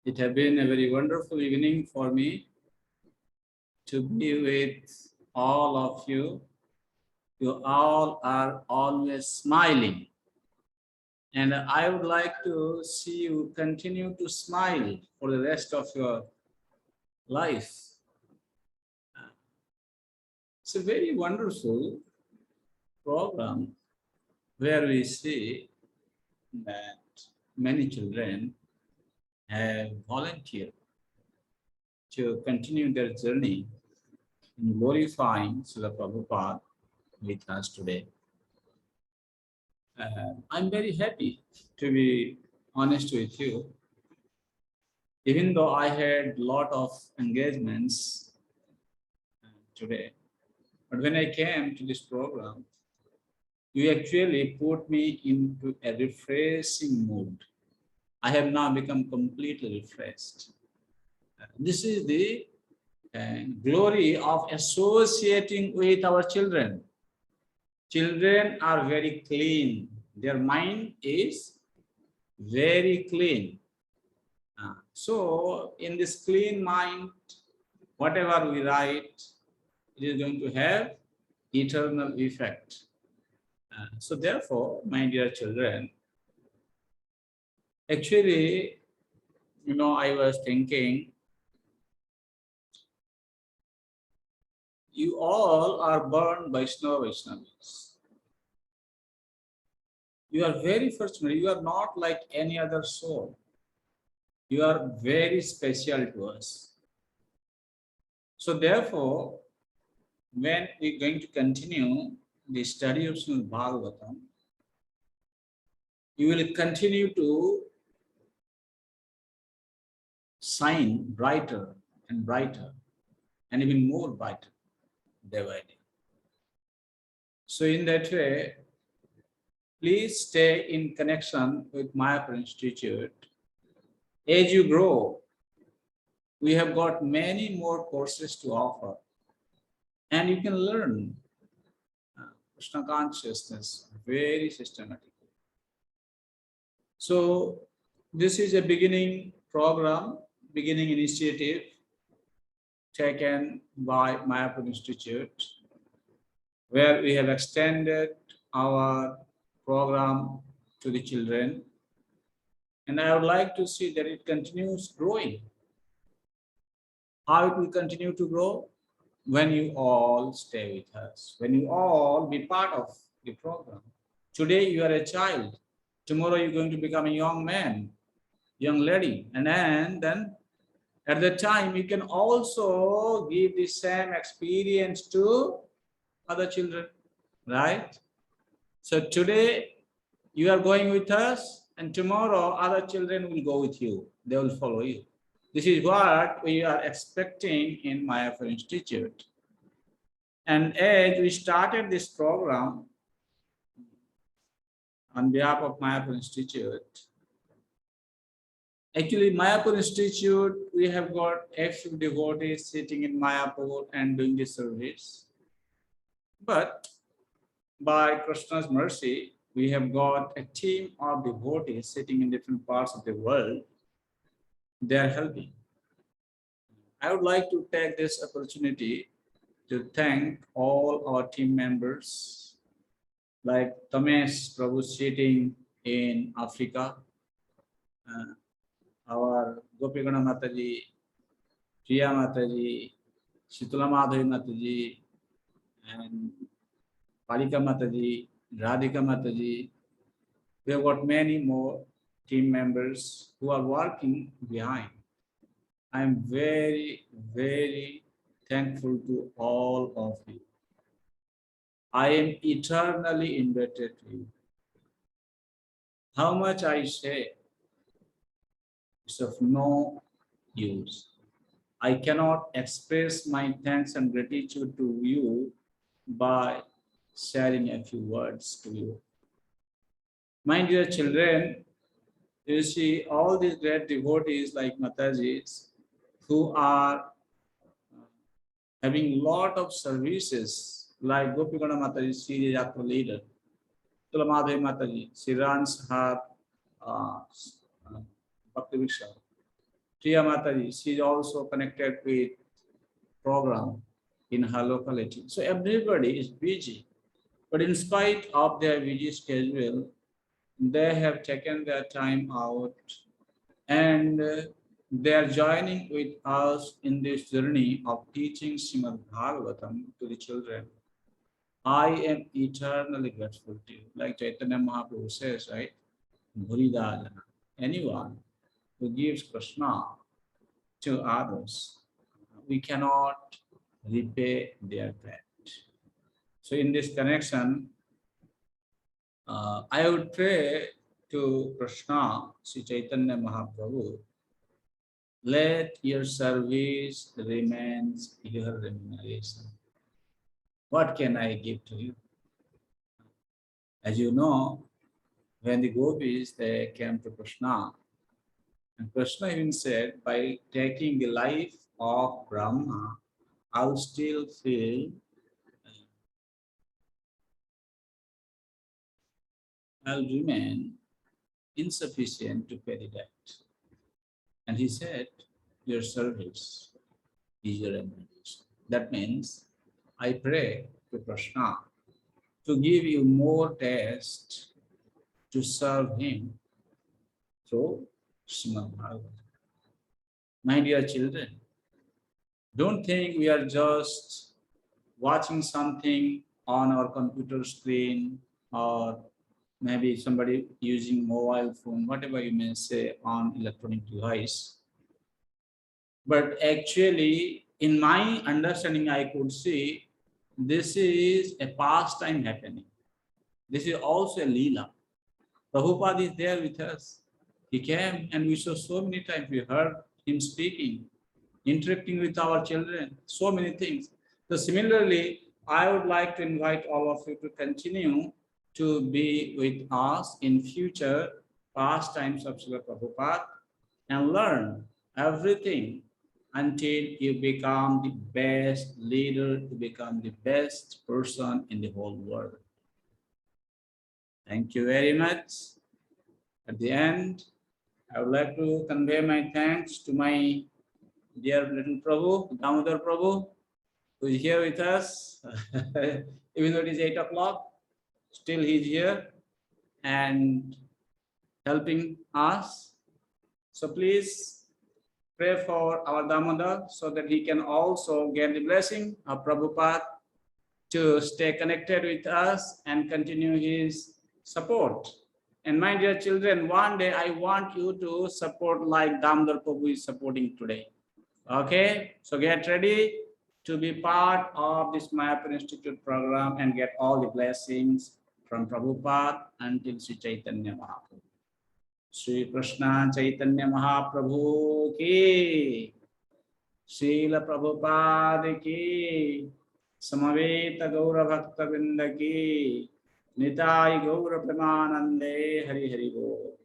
It has been a very wonderful evening for me to be with all of you. You all are always smiling. And I would like to see you continue to smile for the rest of your life. It's a very wonderful program where we see that many children have volunteered to continue their journey in glorifying Srila Prabhupada with us today. I'm very happy to be honest with you. Even though I had a lot of engagements today, but when I came to this program, you actually put me into a refreshing mood. I have now become completely refreshed. This is the glory of associating with our children. Children are very clean. Their mind is very clean. So in this clean mind, whatever we write, it is going to have eternal effect. So therefore, my dear children, actually, I was thinking, you all are born Vaishnavis. You are very fortunate. You are not like any other soul. You are very special to us. So therefore, when we're going to continue the study of Srimad Bhagavatam, you will continue to shine brighter and brighter and even more brighter day by day. So in that way, please stay in connection with Mayapur Institute. As you grow, we have got many more courses to offer, and you can learn Krishna consciousness very systematically. So this is a beginning program beginning initiative taken by Mayapur Institute, where we have extended our program to the children. And I would like to see that it continues growing. How it will continue to grow? When you all stay with us, when you all be part of the program. Today you are a child. Tomorrow you're going to become a young man, young lady. And then at the time you can also give the same experience to other children, right? So today you are going with us, and tomorrow other children will go with you. They will follow you. This is what we are expecting in Mayapur Institute. And as we started this program on behalf of Mayapur Institute, actually Mayapur Institute, we have got active devotees sitting in Mayapur and doing this service. But by Krishna's mercy, we have got a team of devotees sitting in different parts of the world. They are helping. I would like to take this opportunity to thank all our team members, like Tamesh Prabhu sitting in Africa, our Gopigana Mataji, Priya Mataji, Shitula Madhavi Mataji, and Palika Mataji, Radhika Mataji. We have got many more team members who are working behind. I am very, very thankful to all of you. I am eternally indebted to you. How much I say is of no use. I cannot express my thanks and gratitude to you by sharing a few words to you. My dear children, you see all these great devotees like Matajis who are having a lot of services, like Gopigana Mataji, she is our leader. Tulamadhi Mataji, she runs her Bhaktivedanta. Priya Mataji, she is also connected with program in her locality. So everybody is busy, but in spite of their busy schedule, they have taken their time out and they are joining with us in this journey of teaching Srimad Bhagavatam to the children. I am eternally grateful to you. Like Chaitanya Mahaprabhu says, right? Bhuridajana, anyone who gives Krishna to others, we cannot repay their debt. So in this connection, I would pray to Krishna, Sri Chaitanya Mahaprabhu, let your service remain your remuneration. What can I give to you? As you know, when the gopis, they came to Krishna, and Krishna even said, by taking the life of Brahma, I'll still feel I'll remain insufficient to pay the debt. And he said, your service is your remuneration. That means I pray to Krishna to give you more taste to serve him through Srimad Bhagavatam. My dear children, don't think we are just watching something on our computer screen or maybe somebody using mobile phone, whatever you may say on electronic device. But actually, in my understanding, I could see this is a pastime happening. This is also a Leela. Prabhupada is there with us. He came and we saw so many times, we heard him speaking, interacting with our children, so many things. So similarly, I would like to invite all of you to continue to be with us in future pastimes of Srila Prabhupada and learn everything until you become the best leader, to become the best person in the whole world. Thank you very much. At the end, I would like to convey my thanks to my dear little Prabhu, Damodar Prabhu, who is here with us. Even though it is 8 o'clock, still he's here and helping us. So please pray for our Damodar so that he can also get the blessing of Prabhupada to stay connected with us and continue his support. And my dear children, one day I want you to support like Damodar Prabhu is supporting today. Okay, so get ready to be part of this Mayapur Institute program and get all the blessings from Prabhupada until Sri Chaitanya Mahaprabhu. Sri Krishna Chaitanya Mahaprabhu ki, Srila Prabhupada ki, Samaveta Gaura Bhaktivedanta ki, Nitai Gaura Premanande Hari Hari Bol.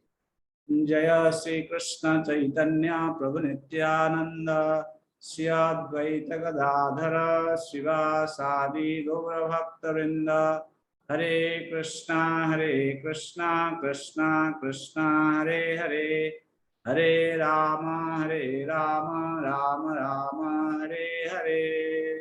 Jaya Sri Krishna Chaitanya Prabhu Nityananda Sri Advaita Gadadhara Srivasadi Gaura Bhaktivedanta. Hare Krishna Krishna Krishna Hare Hare, Hare Rama Rama Rama Hare Hare.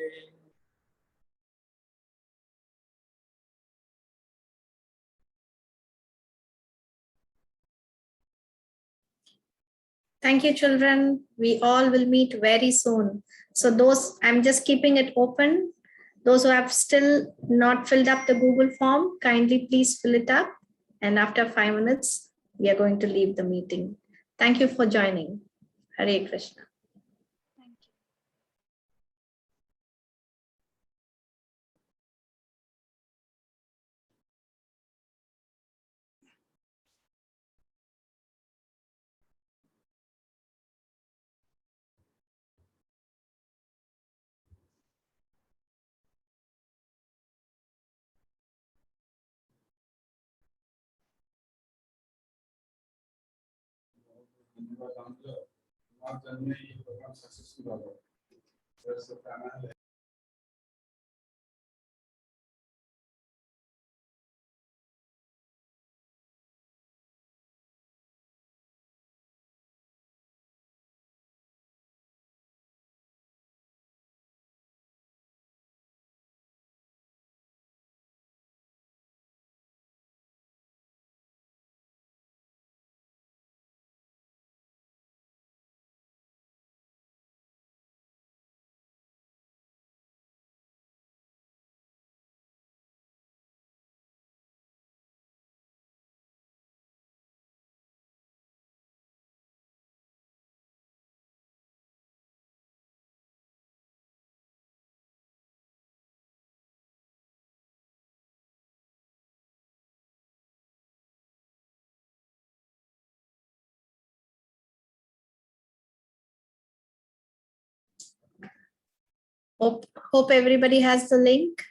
Thank you, children. We all will meet very soon. So those, I'm just keeping it open. Those who have still not filled up the Google form, kindly please fill it up. And after 5 minutes, we are going to leave the meeting. Thank you for joining. Hare Krishna. Hope everybody has the link.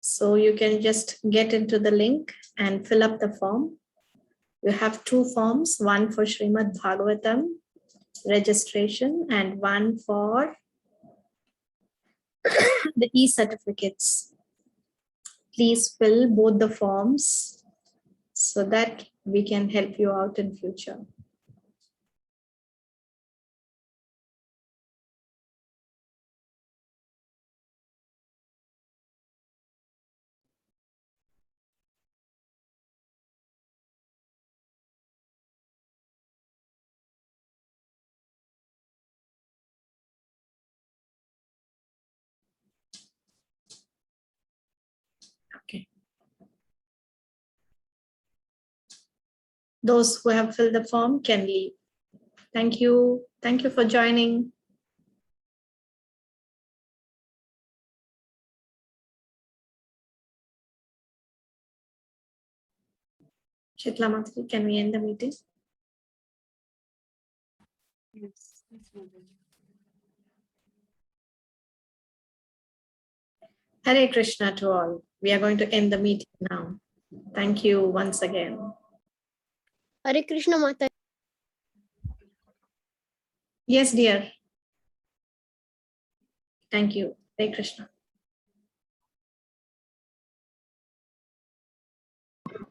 So you can just get into the link and fill up the form. You have 2 forms, one for Srimad Bhagavatam registration and one for the e-certificates. Please fill both the forms so that we can help you out in future. Okay. Those who have filled the form can leave. Thank you. Thank you for joining. Shitla Matri, can we end the meeting? Yes. Hare Krishna to all. We are going to end the meeting now. Thank you once again. Hare Krishna Mata. Yes, dear. Thank you. Hare Krishna.